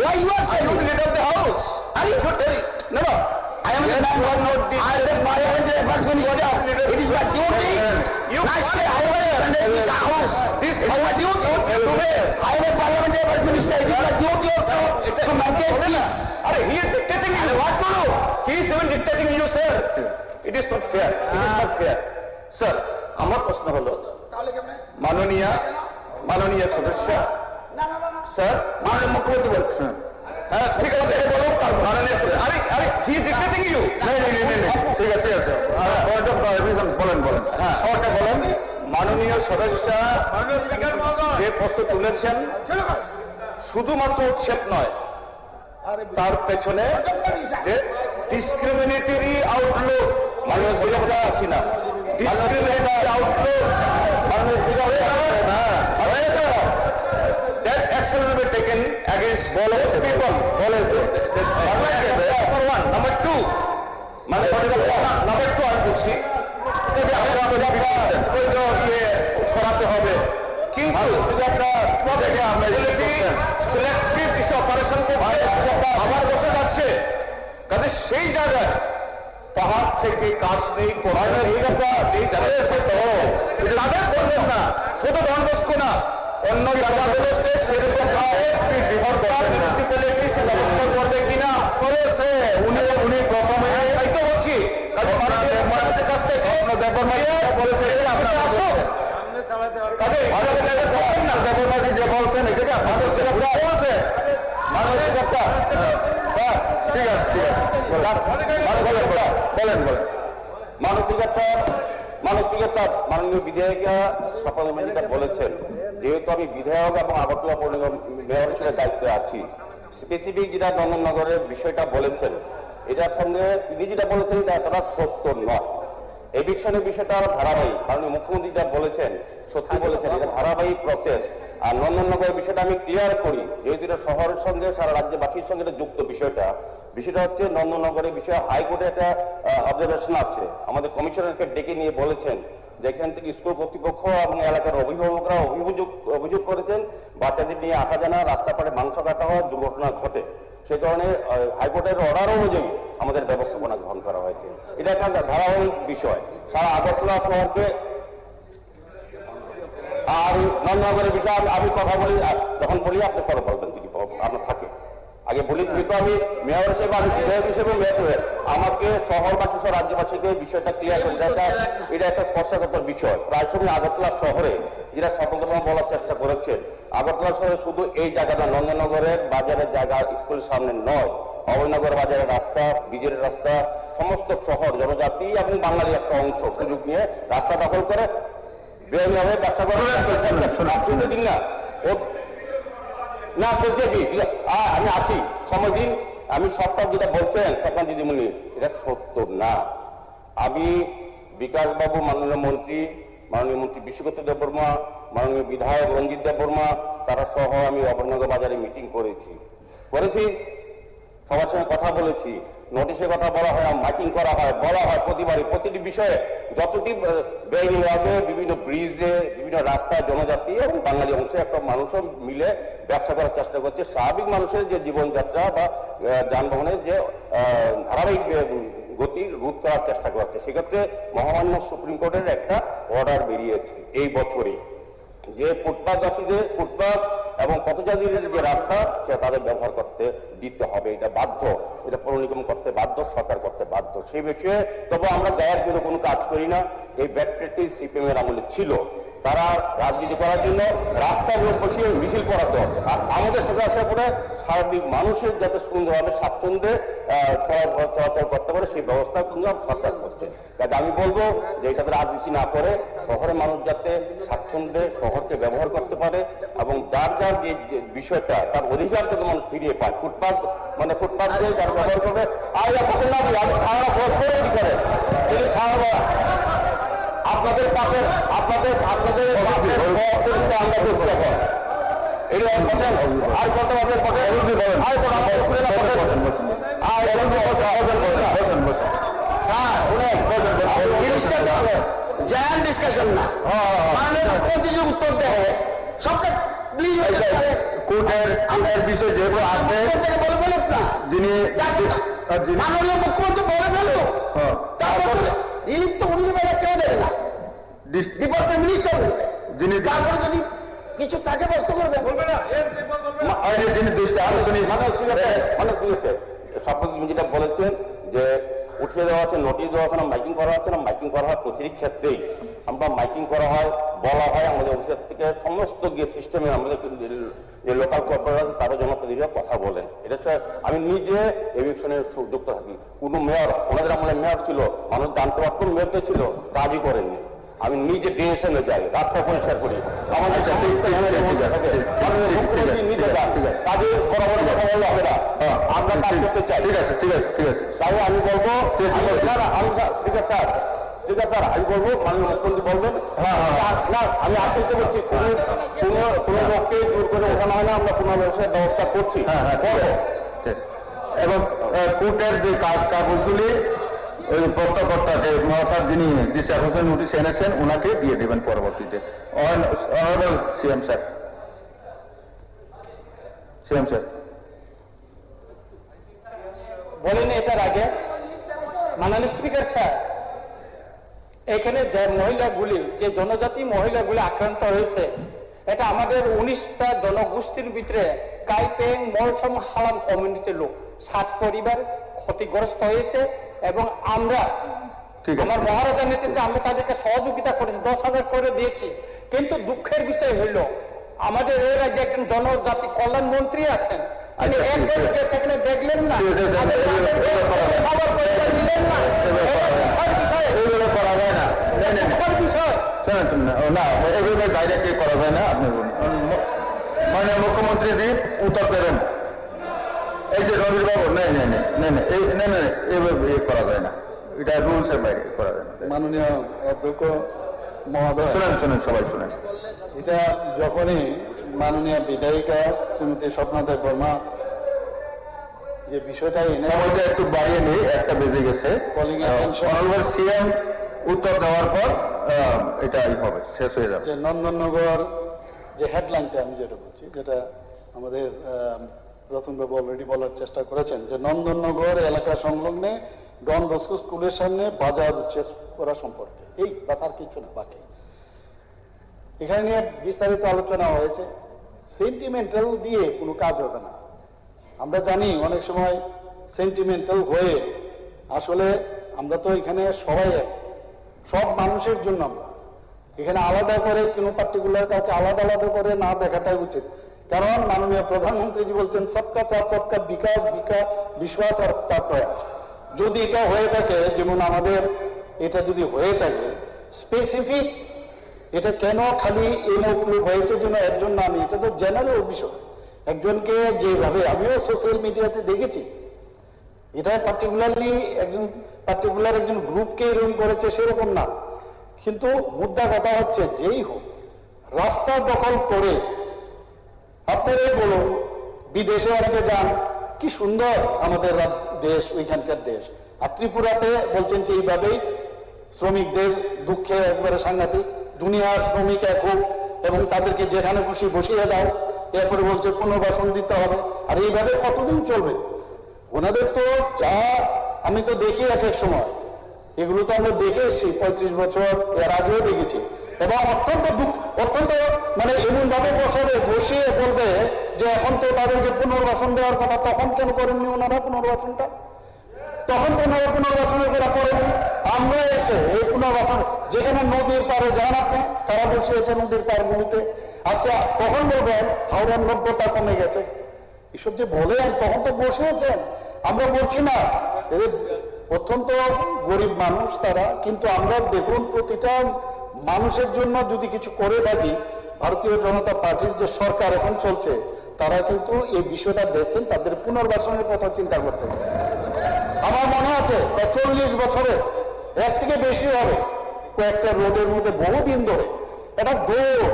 Why you are standing? Leader of the house. Are you? No. I am the parliamentary affairs minister. It is my duty. You stay away from this house. This is my duty. I am a parliamentary affairs minister. It is my duty also to maintain peace. He is dictating you. What to do? He is even dictating you, sir. It is not fair. It is not fair. Sir, আমার প্রশ্ন হলো মাননীয় সদস্য sir, মাননীয় মুখ্যমন্ত্রী বলবেন। হ্যাঁ ঠিক আছে, বলুন মাননীয় সদস্য। আরে হি ইজ ডিক্টেটিং ইউ। নেই ঠিক আছে বলেন হ্যাঁ শর্টে বলেন। মাননীয় সদস্য যে প্রশ্ন তুলেছেন শুধুমাত্র উচ্ছেদ নয়, তার পেছনে যে ডিসক্রিমিনেটরি আউটলুক, মাননীয় সদস্য আছি না, ডিসক্রিমিনেটরি আউটলুক, মাননীয় সদস্য that action will be taken against those people. Number one. Number two, number two আমি বলছি ছড়াতে হবে, কিন্তু সিলেক্টিভ কিছু অপারেশন করছে, আবার বসে যাচ্ছে, কাজে সেই জায়গায় পাহাড় থেকে কাজ নেই, কোরআন নেই, তাদের বলবেন না, শুধু ডন বস্কো না, অন্য জায়গাগুলোতে সেরকম সরকার মিউনিসিপ্যালিটি সে ব্যবস্থা করবে কিনা করেছে। উনি প্রথমে তাই তো বলছি, কাছ থেকে বলেছে যে বলছেন এটাকে আপনাদের বলছে ঠিক আছে বলেন মাননীয় বিধায়িকা শপথ অধিকার বলেছেন, যেহেতু আমি বিধায়ক এবং আগরতলা পৌর নিগম মেয়র হিসেবে দায়িত্বে আছি, স্পেসিফিক যেটা নন্দননগরের বিষয়টা বলেছেন, এটার সঙ্গে তিনি যেটা বলেছেন এটা এতটা সত্য নয়। এভিকশনের বিষয়টা ধারাবাহিক, মাননীয় মুখ্যমন্ত্রী যা বলেছেন সত্যি বলেছেন, এটা ধারাবাহিক প্রসেস। আর নন্দননগরের বিষয়টা আমি ক্লিয়ার করি, যেহেতু এটা শহরের সঙ্গে সারা রাজ্যবাসীর সঙ্গে এটা যুক্ত বিষয়টা হচ্ছে নন্দননগরের বিষয়ে হাইকোর্টে একটা অবজারভেশন আছে। আমাদের কমিশনারকে ডেকে নিয়ে বলেছেন যে এখান থেকে স্কুল কর্তৃপক্ষ এবং এলাকার অভিভাবকরা অভিযোগ করেছেন বাচ্চাদের নিয়ে আসা জানা, রাস্তা পাড়ে মাংস কাটা হওয়া, দুর্ঘটনা ঘটে। সেই কারণে হাইকোর্টের অর্ডার অনুযায়ী আমাদের ব্যবস্থাপনা গ্রহণ করা হয়েছে। এটা একটা ধারাবাহিক বিষয়। সারা আগরতলা শহরকে আর নন্দননগরের বিষয়ে আমি কথা বলি, যখন বলি আপনি পরে বলবেন যদি আপনার থাকে। আগে বলি, যেহেতু আমি মেয়র হিসেবে, আমি বিধায়ক হিসেবে মেয়র, আমাকে শহরবাসী সহ রাজ্যবাসীকে বিষয়টা ক্লিয়ার করে এটা একটা স্পর্শকাতর বিষয়। প্রায় সময় আগরতলা শহরে যেটা সফলতম বলার চেষ্টা করেছেন, আগরতলা শহরে শুধু এই জায়গাটা নন্দননগরের বাজারের জায়গা স্কুলের সামনে নয়, অভয়নগর বাজারের রাস্তা, ব্রিজের রাস্তা, সমস্ত শহর জনজাতি এবং বাঙালি একটা অংশ সুযোগ নিয়ে রাস্তা দখল করে বেআইনিভাবে ব্যবসা করে দিন না না বলছে কি আমি আছি সময় দিন। আমি সরকার যেটা বলছেন সরকার দিদিমণি, এটা সত্য না। আমি বিকাশবাবু, মাননীয় মন্ত্রী বিশ্বজিৎ দেববর্মা, মাননীয় বিধায়ক রঞ্জিত দেববর্মা, তারা সহ আমি অভয়নগর বাজারে মিটিং করেছি, সবার সঙ্গে কথা বলেছি, নোটিশে কথা বলা হয়, মাইকিং করা হয়, বলা হয় প্রতিবারই প্রতিটি বিষয়ে যতটি বেআইনিভাবে বিভিন্ন ব্রিজে, বিভিন্ন রাস্তায় জনজাতি এবং বাঙালি অংশে একটা মানুষও মিলে ব্যবসা করার চেষ্টা করছে। স্বাভাবিক মানুষের যে জীবনযাত্রা বা যানবাহনের যে ধারাবাহিক গতি রোধ করার চেষ্টা করছে। সেক্ষেত্রে মহামান্য সুপ্রিম কোর্টের একটা অর্ডার বেরিয়েছে এই বছরই, যে ফুটপাথবাসীদের ফুটপাথ এবং পথচারীদের যে রাস্তা সেটা তাদের ব্যবহার করতে দিতে হবে। এটা বাধ্য, এটা পৌরনিগম করতে বাধ্য, সরকার করতে বাধ্য। সেই বিষয়ে তবে আমরা গায়ের জন্য কোনো কাজ করি না। এই ব্যাড প্র্যাকটিস সিপিএম এর আমলে ছিল। তারা রাজনীতি করার জন্য রাস্তাগুলো বসিয়ে মিছিল করাতো, আর আমাদের সাথে আসার পরে স্বাভাবিক মানুষের যাতে সুন্দরভাবে স্বাচ্ছন্দ্যে চলাচল করতে পারে সেই ব্যবস্থা কিন্তু সরকার করছে। কাজে আমি বলবো যে এটাতে রাজনীতি না করে শহরের মানুষ যাতে স্বাচ্ছন্দ্যে শহরকে ব্যবহার করতে পারে এবং যার যার যে বিষয়টা তার অধিকার যাতে মানুষ ফিরিয়ে পায়। ফুটপাথ দিয়ে যারা ব্যবহার করবে, আর পছন্দ না দিয়ে আমি সারা বছর করে তিনি সারা আপনাদের পাশে আপনাদের আমরা আর কত আপনাদের ডিসকাশন না উত্তর দেয় সবটা কোর্টের আমের বিষয় যেহেতু আছে বলবেন না, যিনি মাননীয় মুখ্যমন্ত্রী বলে ফেললো, তারপর রিলিফ তো উনি কেউ দেবে না, ডিপার্টমেন্ট মিনিস্টার বলবে। যিনি তারপরে যদি কিছু তাকে বস্তু করবে বলবে না, যিনি যেটা বলেছেন যে উঠিয়ে দেওয়া হচ্ছে, নোটিশ দেওয়া হচ্ছে না, মাইকিং করা হচ্ছে না, মাইকিং করা হয় প্রতিটি ক্ষেত্রেই। আমরা মাইকিং করা হয়, বলা হয়, আমাদের অফিসের থেকে সমস্ত গিয়ে সিস্টেমে আমাদের যে লোকাল কর্পোরেট আছে তারও জনপ্রতিনিধিরা কথা বলেন। এটা আমি নিজে এভিকশনের যুক্ত থাকি। কোনো মেয়র, ওনাদের আমলে মেয়র ছিল, মানুষ জানতে পারত মেয়রকে ছিল, কাজই করেননি। আমি নিজে ডিএসএমে যাই, রাস্তা পরিষ্কার করি, আমাদের নিজে যান, কাজে বরাবর কথা বললে হবে না, আমরা কাজ করতে চাই। ঠিক আছে, ঠিক আছে, ঠিক আছে। তাই আমি বলবো স্পিকার স্যার আমি বলবো মাননীয় মুখ্যমন্ত্রী বলবেন না, আমি আশ্বস্ত করছি কোনো লোককে জোর করে ওঠানো হয় না, আমরা পুনর্বাসনের ব্যবস্থা করছি। এবং কোর্টের যে কাগজগুলি ওই প্রশ্নকর্তাকে অর্থাৎ যিনি দিশা হোসেন নোটিশ এনেছেন ওনাকে দিয়ে দেবেন পরবর্তীতে। সিএম স্যার বলেন এটার আগে মাননীয় স্পিকার স্যার, এখানে যে মহিলাগুলি, যে জনজাতি মহিলাগুলি আক্রান্ত হয়েছে, এটা আমাদের 19টা জনগোষ্ঠীর ভিতরে কাইপেং মলসম হালাম কমিউনিটির লোক 7 পরিবার ক্ষতিগ্রস্ত হয়েছে এবং আমরা আমার মহারাজা নেতৃত্বে আমরা তাদেরকে সহযোগিতা করেছি, 10,000 করে দিয়েছি। কিন্তু দুঃখের বিষয় হইল আমাদের এই রাজ্যে একজন জনজাতি কল্যাণ মন্ত্রী আছেন, তিনি সেখানে দেখলেন না, ডাইরেক্টলি করা যায় না। আপনি মাননীয় মুখ্যমন্ত্রীজি উত্তর দেবেন। এই যে রবির বাবু এইভাবে করা যায় না, এটা রুলসের বাইরে করা যায় না। মাননীয় অধ্যক্ষ মহোদয়, শোনেন সবাই শোনেন। এটা যখনই মাননীয় বিধায়িকা শ্রীমতী স্বপ্নাদেব বর্মা যে বিষয়টা এনে সময়টা একটু বাড়িয়ে নেই, 1টা বেজে গেছে। Calling attention. অনারেবল সিএম উত্তর দেওয়ার পর এটাই হবে, শেষ হয়ে যাবে। যে নন্দননগর যে হেডলাইনটা আমি যেটা বলছি, যেটা আমাদের রতনবাবু অলরেডি বলার চেষ্টা করেছেন, যে নন্দননগর এলাকা সংলগ্নে ডন বস্কো স্কুলের সামনে বাজার উচ্ছেদ করা সম্পর্কে, এই বাস আর কিছু না বাকি। এখানে নিয়ে বিস্তারিত আলোচনা হয়েছে। সেন্টিমেন্টাল দিয়ে কোনো কাজ হবে না। আমরা জানি অনেক সময় সেন্টিমেন্টাল হয়ে আসলে আমরা তো এখানে সবাই এক, সব মানুষের জন্য আমরা এখানে আলাদা করে কোনো পার্টিকুলার কাউকে আলাদা আলাদা করে না দেখাটাই উচিত। কারণ মাননীয় প্রধানমন্ত্রীজি বলছেন সবকা সাথ সবকা বিকাশ, বিশ্বাস আর তার প্রয়াস। যদি এটা হয়ে থাকে, যেমন আমাদের এটা যদি হয়ে থাকে স্পেসিফিক, এটা কেন খালি এই লোক হয়েছে যেন একজন নামে, এটা তো জেনারেল বিষয়। একজনকে যেভাবে আমিও সোশ্যাল মিডিয়াতে দেখেছি, এটা পার্টিকুলারলি একজন গ্রুপকে এরকম করেছে সেরকম না। কিন্তু মুদ্রা কথা হচ্ছে, যেই হোক রাস্তা দখল করে আপনারাই বলুন, বিদেশে অনেকে যান, কি সুন্দর আমাদের দেশ, ওইখানকার দেশ। আর ত্রিপুরাতে বলছেন যে এইভাবেই শ্রমিকদের দুঃখে একবারে সাংঘাতিক, দুনিয়ার শ্রমিক এক হোক এবং তাদেরকে যেখানে খুশি বসিয়ে দাও, এরপরে বলছে পুনর্বাসন দিতে হবে। আর এইভাবে কতদিন চলবে? ওনাদের তো যা আমি তো দেখি এক এক সময়, এগুলো তো আমরা দেখে এসেছি 35 বছর, এর আগেও দেখেছি। এবং অত্যন্ত মানে এমন ভাবে বসিয়ে বলবে যে এখন তো তাদেরকে পুনর্বাসন দেওয়ার কথা, তখন কেন করেননি ওনারা পুনর্বাসনটা? তখন তো ওনারা পুনর্বাসনের কথা করেননি। আমরা এসে এই পুনর্বাসন, যেখানে নদীর পাড়ে যান আপনি, তারা বসিয়েছে নদীর পাড়গুলিতে, আজকে তখন বলবেন হাওড়ার নব্যতা কমে গেছে। এসব যে বলেন, তখন তো বসিয়েছেন। আমরা বলছি না, এদের অত্যন্ত গরিব মানুষ তারা, কিন্তু আমরা দেখুন প্রতিটা মানুষের জন্য যদি কিছু করে থাকি, ভারতীয় জনতা পার্টির যে সরকার এখন চলছে, তারা কিন্তু এই বিষয়টা দেখছেন, তাদের পুনর্বাসনের কথা চিন্তা করছেন। আমার মনে আছে 40 বছরে এর থেকে বেশি হবে, কয়েকটা রোডের মধ্যে বহুদিন ধরে এটা দৌড়,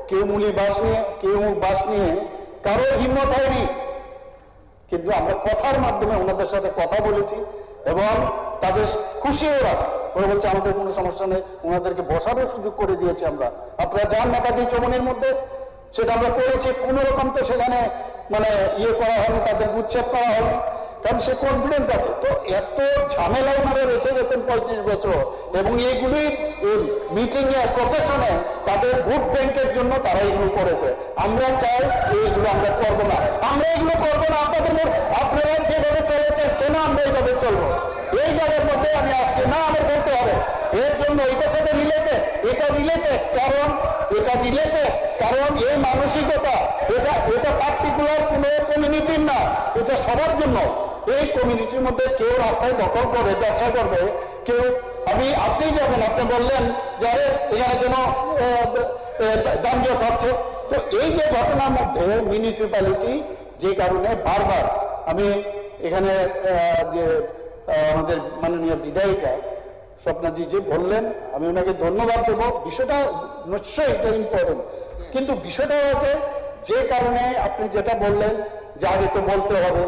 কেউ মুলি বাস নিয়ে, কেউ বাস নিয়ে, কারোর হিম্মত হয়নি। কিন্তু আমরা কথার মাধ্যমে ওনাদের সাথে কথা বলেছি এবং তাদের খুশি ওরা বলছে আমাদের কোনো সমস্যা নেই, ওনাদেরকে বসারও সুযোগ করে দিয়েছি আমরা। আপনারা যান নেতাজি চমনের মধ্যে, সেটা আমরা করেছি, কোনো রকম তো সেখানে মানে ইয়ে করা হয়নি, তাদের উচ্ছেদ করা হয়নি, কারণ সে কনফিডেন্স আছে। তো এত ঝামেলা ওনারা রেখে গেছেন 35 বছর, এবং এইগুলি মিটিংয়ে প্রশাসনে তাদের ভোট ব্যাংকের জন্য তারা এগুলো করেছে। আমরা চাই এইগুলো আমরা করবো না, আমরা এগুলো করবো না। আপনারা যেভাবে চলেছেন, কেন আমরা এইভাবে চলবো? এই জায়গার মধ্যে আমি আসছি না, আমার বলতে হবে এর জন্য এটার সাথে রিলেটেড, এটা রিলেটেড, কারণ এই মানসিকতা এটা পার্টিকুলার কোনো কমিউনিটির না, এটা সবার জন্য। এই কমিউনিটির মধ্যে কেউ রাস্তায় দখল করে ব্যবসা করবে, কেউ আপনি যাবেন, আপনি বললেন যারে এখানে যেন যানজট হচ্ছে। তো এই যে ঘটনার মধ্যে মিউনিসিপ্যালিটি যে কারণে বারবার আমি এখানে যে আমাদের মাননীয় বিধায়িকা স্বপ্নাজি যে বললেন, আমি ওনাকে ধন্যবাদ দেব। বিষয়টা নিশ্চয়ই এটা ইম্পর্টেন্ট, কিন্তু বিষয়টা হচ্ছে যে কারণে আপনি যেটা বললেন যে আগে তো বলতে হবে,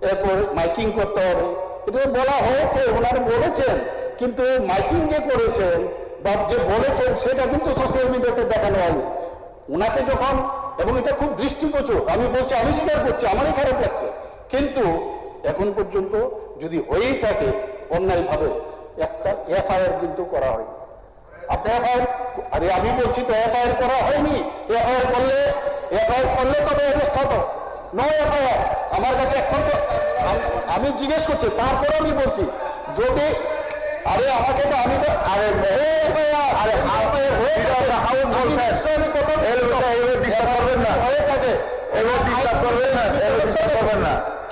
এরপর মাইকিং করতে হবে, এটা বলা হয়েছে, ওনারা বলেছেন, কিন্তু মাইকিং যে করেছেন বা যে বলেছেন সেটা কিন্তু সোশ্যাল মিডিয়াতে দেখানো হয়নি ওনাকে যখন। এবং এটা খুব দৃষ্টিগোচর, আমি বলছি, আমি স্বীকার করছি, আমারই খারাপ লাগছে। কিন্তু এখন পর্যন্ত যদি হয়েই থাকে অন্যায়ভাবে, একটা এফআইআর কিন্তু করা হয়নি। আপনি এফআইআর, আরে আমি বলছি তো এফআইআর করা হয়নি। এফআইআর করলে তবে অ্যারেস্ট হতো, নো এফআইআর। আমার কাছে এখন তো আমি জিজ্ঞেস করছি, তারপরে আমি বলছি যদি আরে আমাকে তো আমি তো আরে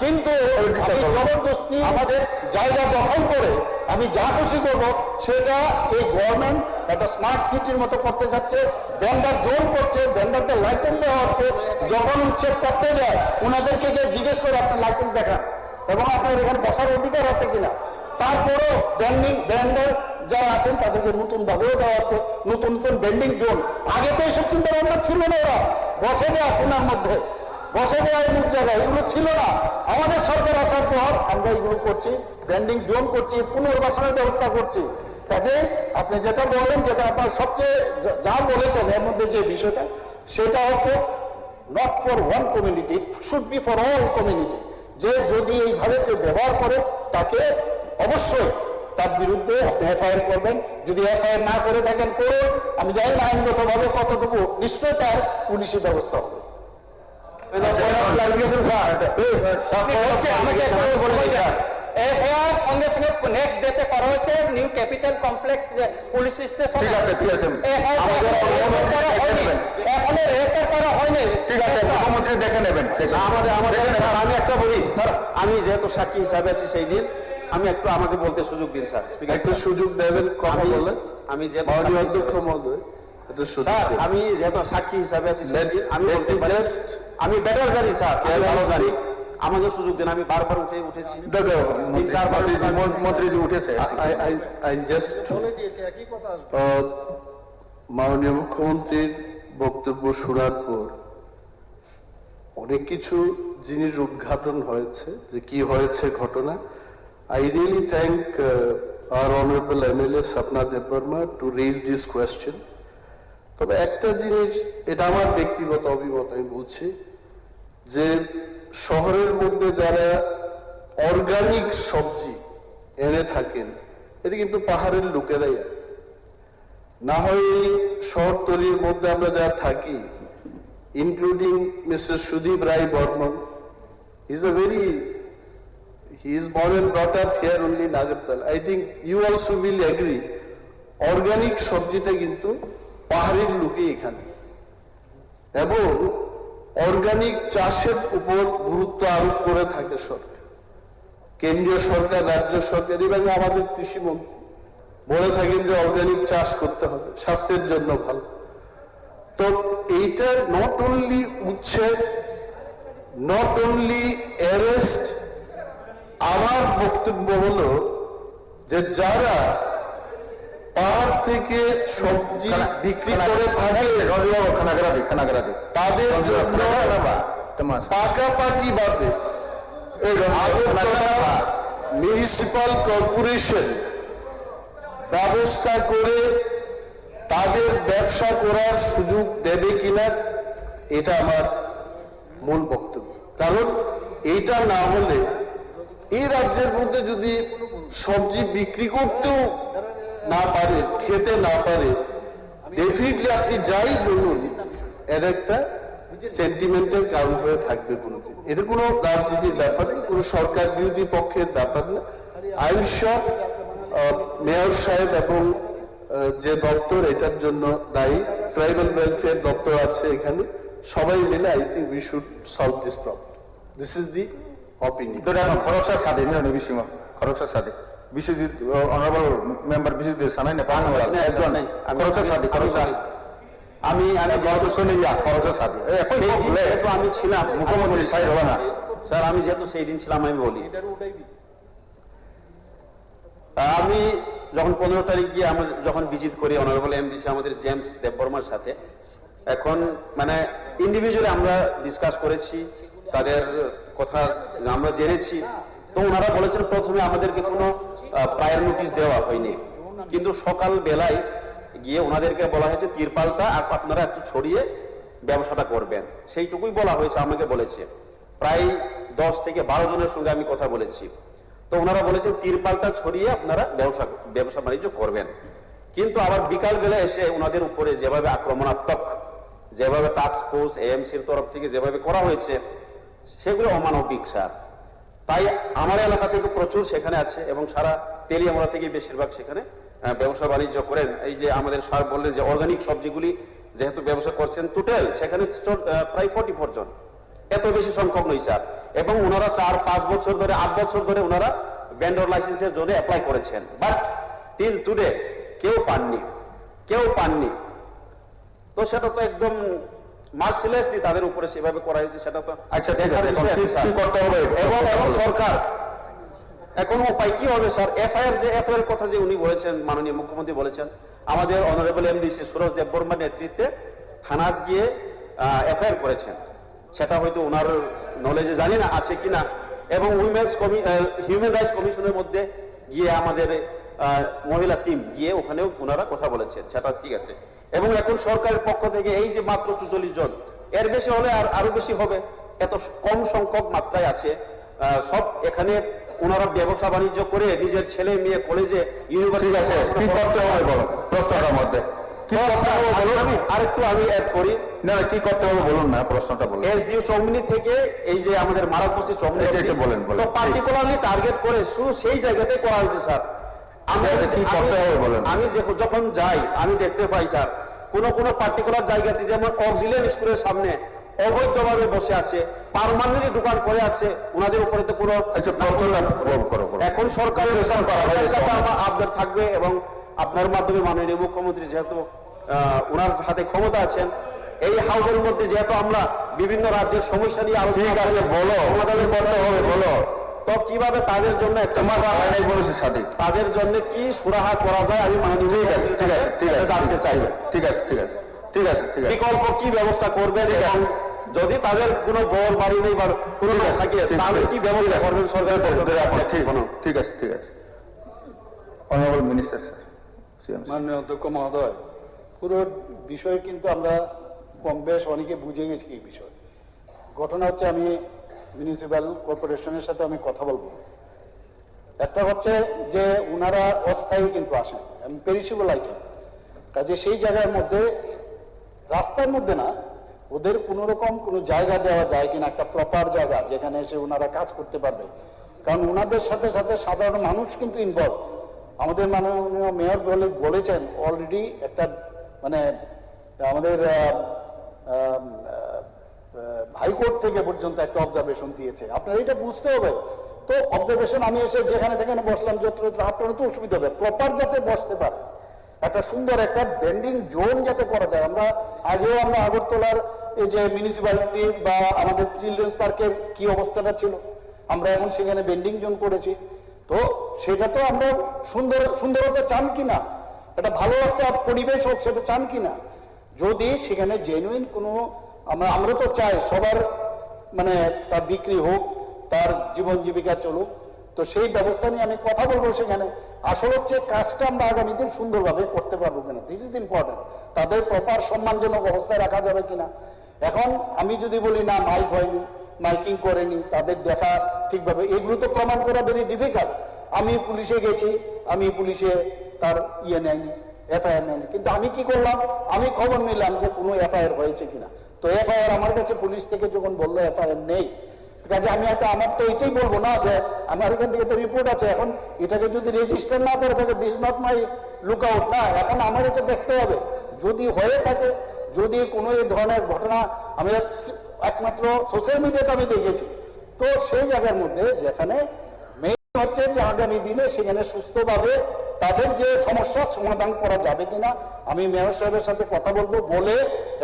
কিন্তু জবরদস্তি আমাদের জায়গা দখল করে আমি যা খুশি করবো সেটা এই গভর্নমেন্ট একটা স্মার্ট সিটির মতো করতে যাচ্ছে, ভেন্ডার জোন করছে, ভেন্ডারদের লাইসেন্স দেওয়া হচ্ছে। যখন উচ্ছেদ করতে যায় ওনাদেরকে গিয়ে জিজ্ঞেস করে আপনার লাইসেন্স দেখান এবং আপনার এখানে বসার অধিকার আছে কিনা। তারপরেও ভেন্ডার যারা আছেন তাদেরকে নতুন ভাবেও দেওয়া হচ্ছে, নতুন নতুন বেন্ডিং জোন। আগে তো এইসব চিন্তা ভাবনা ছিল না, ওরা বসে যায় কোনার মধ্যে, বসে যায় মুখ জায়গায়, এগুলো ছিল না। আমাদের সরকার আসার পর আমরা এগুলো করছি, ব্র্যান্ডিং জোন করছি, পুনর্বাসনের ব্যবস্থা করছি। কাজে আপনি যেটা বললেন, যেটা আপনার সবচেয়ে যা বলেছেন এর মধ্যে যে বিষয়টা, সেটা হচ্ছে not for one community, it should be for all community. যে যদি এইভাবে কেউ ব্যবহার করে তাকে অবশ্যই তার বিরুদ্ধে আপনি এফআইআর করবেন। যদি এফআইআর না করে থাকেন করুন, আমি জানি না আইনগতভাবে কতটুকু, নিশ্চয় তার পুলিশি ব্যবস্থা হবে। এরপর সঙ্গে সঙ্গে নেক্সট ডেতে করা হয়েছে new capital complex police station. ঠিক আছে, ঠিক আছে। এখনো রেজিস্টার করা হয়নি। ঠিক আছে, মুখ্যমন্ত্রী দেখে নেবেন। আমি একটা বলি স্যার, আমি যেহেতু সাক্ষী হিসাবে আছি সেই দিন, আমি একটু আমাকে বলতে সুযোগ দিন স্যার। স্পিকার একটু সুযোগ দেবেন কথা বললেন। আমি যেহেতু মাননীয় সাক্ষী অধ্যক্ষ হিসাবে আছি- মহোদয়, একটু সুযোগ স্যার, দিন। আমি যেহেতু সাক্ষী হিসাবে আছি সেই দিন, আমি Let বলতে me পারি। just- আমি বেটার জানি স্যার, আমি ভালো জানি। speak? আমাকে সুযোগ দিন, আমি বারবার উঠেছি। মন্ত্রীজি উঠেছে। I just মাননীয় মুখ্যমন্ত্রীর বক্তব্য শোনার পর অনেক কিছু জিনিস উদ্ঘাটন হয়েছে, যে কি হয়েছে ঘটনা। I really thank our honorable MLA Sapna Debbarma to raise this question. তবে একটা জিনিস, এটা আমার ব্যক্তিগত অভিমত, আমি বলছি যে শহরের মধ্যে যারা অর্গানিক সবজি এনে থাকেন, এটা কিন্তু পাহাড়ের লোকেরাই আনে। না হয় এই শহরতলির মধ্যে আমরা যারা থাকি, including mister Sudip Roy Barman, he is born and brought up here only in Agartala. I think you also will agree, organic সবজিটা কিন্তু পাহাড়ের লোকে এখানে, এবং অর্গানিক চাষের উপর গুরুত্ব আরোপ করে থাকে সরকার, কেন্দ্রীয় সরকার, রাজ্য সরকার এবং আমাদের কৃষিমন্ত্রী বলে থাকেন যে অর্গানিক চাষ করতে হবে, স্বাস্থ্যের জন্য ভালো। তো এইটা নট অনলি উচ্ছেদ, নট অনলি অ্যারেস্ট। আমার বক্তব্য হলো যে যারা পাহাড় থেকে সবজি বিক্রি করে থাকে তাদের জন্য পাকাপাকি ভাবে মিউনিসিপাল কর্পোরেশন ব্যবস্থা করে তাদের ব্যবসা করার সুযোগ দেবে কিনা, এটা আমার মূল বক্তব্য। কারণ এইটা না হলে এই রাজ্যের মধ্যে যদি সবজি বিক্রি করতেও না পারে, খেতে না পারে, ডেফিনেটলি আপনি যাই বলুন, এর একটা সেন্টিমেন্টের কারণ হয়ে থাকবে কোনোদিন। এটা কোনো রাজনীতির ব্যাপার, কোনো সরকার বিরোধী পক্ষের ব্যাপার না। আই এম শিওর মেয়র সাহেব এবং যে দপ্তর এটার জন্য দায়ী, ট্রাইবাল ওয়েলফেয়ার দপ্তর আছে এখানে, সবাই মিলে I think we should solve this problem. This is the opinion. খরকসা সাদে নিবি সিংহ, খরকসা সাদে বিশ্বজিৎ, অনারেবল মেম্বার বিশ্বজিৎ সানাই না পান খরকসা সাদে, খরকসা আমি আমি ছিলাম মুখ্যমন্ত্রী সাহেব হবে না স্যার, আমি যেহেতু সেই দিন ছিলাম, আমি বলি আমি যখন 15 তারিখ গিয়ে আমরা যখন ভিজিট করি অনারেবল এমডিসি আমাদের জেমস দেববর্মার সাথে, এখন মানে ইন্ডিভিজুয়ালি আমরা ডিসকাস করেছি, তাদের কথা আমরা জেনেছি। তো ওনারা বলেছেন প্রথমে আমাদেরকে কোনো প্রায়র নোটিশ দেওয়া হয়নি, কিন্তু সকাল বেলায় গিয়ে ওনাদেরকে বলা হয়েছে তিরপালটা আপনারা একটু ছড়িয়ে ব্যবসাটা করবেন, সেইটুকুই বলা হয়েছে। আমাকে বলেছে প্রায় 10 থেকে 12 জনের সঙ্গে আমি কথা বলেছি। তো ওনারা বলেছেন তিরপালটা ছড়িয়ে আপনারা ব্যবসা বাণিজ্য করবেন। কিন্তু আবার বিকাল বেলা এসে ওনাদের উপরে যেভাবে আক্রমণাত্মক, যেভাবে টাস্ক ফোর্স এএমসির তরফ থেকে যেভাবে করা হয়েছে, সেগুলো অমানবিক স্যার। তাই আমার এলাকা থেকে প্রচুর সেখানে আছে এবং সারা তেলিয়ামুড়া থেকে বেশিরভাগ সেখানে ব্যবসা বাণিজ্য করেন। এই যে আমাদের স্যার বললেন যে অর্গানিক সবজিগুলি যেহেতু ব্যবসা করছেন, টোটাল সেখানে প্রায় 44 জন, এত বেশি সংখ্যক নয় স্যার। এবং ওনারা 4-5 বছর ধরে, 8 বছর ধরে ওনারা ভেন্ডর লাইসেন্সের জন্য অ্যাপ্লাই করেছেন, বাট টিল টুডে কেউ পাননি। তো সেটা তো একদম মার্সিলেসলি তাদের উপরে সেভাবে করা হয়েছে, সেটা তো আচ্ছা ঠিক আছে, কি করতে হবে এবং সরকার এখন উপায় কি হবে স্যার? এফআইআর কথা যে উনি বলেছেন, মাননীয় মুখ্যমন্ত্রী বলেছেন, আমাদের অনারেবল এমডিসি সুরজ দেববর্মার নেতৃত্বে থানা গিয়ে এফআইআর করেছেন। সেটা হয়তো ওনার নলেজে জানি না আছে কিনা, এবং হিউম্যান রাইটস কমিশনের মধ্যে গিয়ে আমাদের মহিলা টিম গিয়ে ওখানেও ওনারা কথা বলেছেন, সেটা ঠিক আছে। এবং এখন সরকারের পক্ষ থেকে এই যে মাত্র 44 জন, এর বেশি হলে আরো বেশি হবে, এত কম সংখ্যক মাত্রায় আছে। সব এখানে ওনারা ব্যবসা বাণিজ্য করে নিজের ছেলে মেয়ে কলেজে ইউনিভার্সিটি আছে, কি করতে হবে বলো প্রশ্নটার মধ্যে, কি করতে হবে বলুন। আমি আরেকটু অ্যাড করি। না কি করতে হবে বলুন না, প্রশ্নটা বলুন। এসডিও চৌমনি থেকে এই যে আমাদের মারাকুচি চৌমনি, এটা একটু বলেন। তো পার্টিকুলারলি টার্গেট করে শুধু সেই জায়গাতে করা হয়েছে স্যার। কি করতে হবে বলেন। আমি যখন যাই আমি দেখতে পাই স্যার, কোন পার্টিকুলার জায়গাতে যেমন অক্সিলিয়াম স্কুলের সামনে অবৈধভাবে বসে আছে, পার্মানেন্টলি দোকান করে আছে, ওনাদের উপরে তো কোনো এখন সরকার আমার আবদার থাকবে, এবং আপনার মাধ্যমে মাননীয় মুখ্যমন্ত্রী যেহেতু ওনার হাতে ক্ষমতা আছেন, এই হাউসের মধ্যে যেহেতু আমরা বিভিন্ন রাজ্যের সমস্যা নিয়ে আলোচনা বলো সমাধান করতে হবে বলো, তো কিভাবে তাদের জন্য একটা বলেছি সাদিক, তাদের জন্য কি সুরাহা করা যায় আমি মাননীয় জানতে চাই। ঠিক আছে ঠিক আছে ঠিক আছে ঠিক আছে বিকল্প কি ব্যবস্থা করবেন, এবং যদি তাদের কোনো ঘর বাড়ি নেই বা কোনো থাকে তাহলে কি ব্যবস্থা করবেন সরকারের পক্ষ থেকে? ঠিক আছে ঠিক আছে। Honourable minister sir. মাননীয় অধ্যক্ষ মহোদয়, পুরো বিষয় কিন্তু আমরা কম বেশ অনেকে বুঝে গেছি এই বিষয়। ঘটনা হচ্ছে, আমি মিউনিসিপ্যাল কর্পোরেশনের সাথে আমি কথা বলবো। একটা হচ্ছে যে ওনারা অস্থায়ী কিন্তু আসেন, পেরিশেবল আইটেম, কাজে সেই জায়গার মধ্যে রাস্তার মধ্যে না, ওদের কোনো রকম কোনো জায়গা দেওয়া যায় কিনা, একটা প্রপার জায়গা যেখানে এসে ওনারা কাজ করতে পারবে। কারণ ওনাদের সাথে সাথে সাধারণ মানুষ কিন্তু ইনভলভ। আমাদের মাননীয় মেয়র বলেছেন অলরেডি একটা মানে আমাদের হাইকোর্ট থেকে পর্যন্ত একটা অবজারভেশন দিয়েছে। আপনার এটা বুঝতে হবে। তো অবজারভেশন আমি এসে যেখানে যেখানে বসলাম, আপনারও তো অসুবিধা হবে, প্রপার যাতে বসতে পারে, একটা সুন্দর একটা বেন্ডিং জোন যাতে করা যায়। আমরা আগেও আমরা আগরতলার এই যে মিউনিসিপ্যালিটি বা আমাদের চিলড্রেন্স পার্কের কি অবস্থাটা ছিল, আমরা এখন সেখানে বেন্ডিং জোন করেছি। তো সেটা তো আমরা সুন্দরতা চান কিনা, একটা ভালো একটা পরিবেশ হোক, সেটা চান কিনা। যদি সেখানে জেনুইন কোনো আমরা তো চাই সবার মানে তার বিক্রি হোক, তার জীবন জীবিকা চলুক, তো সেই ব্যবস্থা নিয়ে আমি কথা বলবো সেখানে। আসলে হচ্ছে কাজটা আমরা আগামী দিন সুন্দরভাবে করতে পারবো কিনা, দিস ইজ ইম্পর্টেন্ট। তাদের প্রপার সম্মানজনক অবস্থায় রাখা যাবে কিনা। এখন আমি যদি বলি না মাইক হয়নি, মাইকিং করেনি, তাদের দেখা ঠিকভাবে, এগুলো তো প্রমাণ করা ভেরি ডিফিকাল্ট। আমি পুলিশে গেছি, আমি পুলিশে তার নেয়নি, এফআইআর নেয়নি, কিন্তু আমি কি করলাম, আমি খবর নিলাম যে কোনো এফআইআর হয়েছে কিনা। তো এফআইআর আমার কাছে পুলিশ থেকে যখন বললো এফআইআর নেই, কাজে আমি হয়তো আমার তো এটাই বলবো না যে আমার এখান থেকে তো রিপোর্ট আছে, এখন এটাকে যদি রেজিস্টার না করে থাকে this not my look out না, এখন আমার এটা দেখতে হবে। যদি হয়ে থাকে, যদি কোনো এই ধরনের ঘটনা আমি একমাত্র সোশ্যাল মিডিয়াতে আমি দেখেছি, তো সেই জায়গার মধ্যে যেখানে মেইন হচ্ছে যে আগামী দিনে সেখানে সুস্থভাবে তাদের যে সমস্যার সমাধান করা যাবে কিনা, আমি মেয়র সাহেবের সাথে কথা বলবো বলে,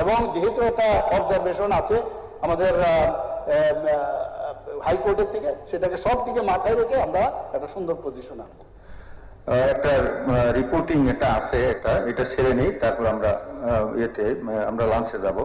এবং যেহেতু একটা অবজারভেশন আছে আমাদের হাইকোর্টের থেকে, সেটাকে সব দিকে মাথায় রেখে আমরা একটা সুন্দর পজিশন আনবো। একটা রিপোর্টিং এটা আছে, এটা সেরে নেই, তারপর আমরা আমরা লাঞ্চে যাব।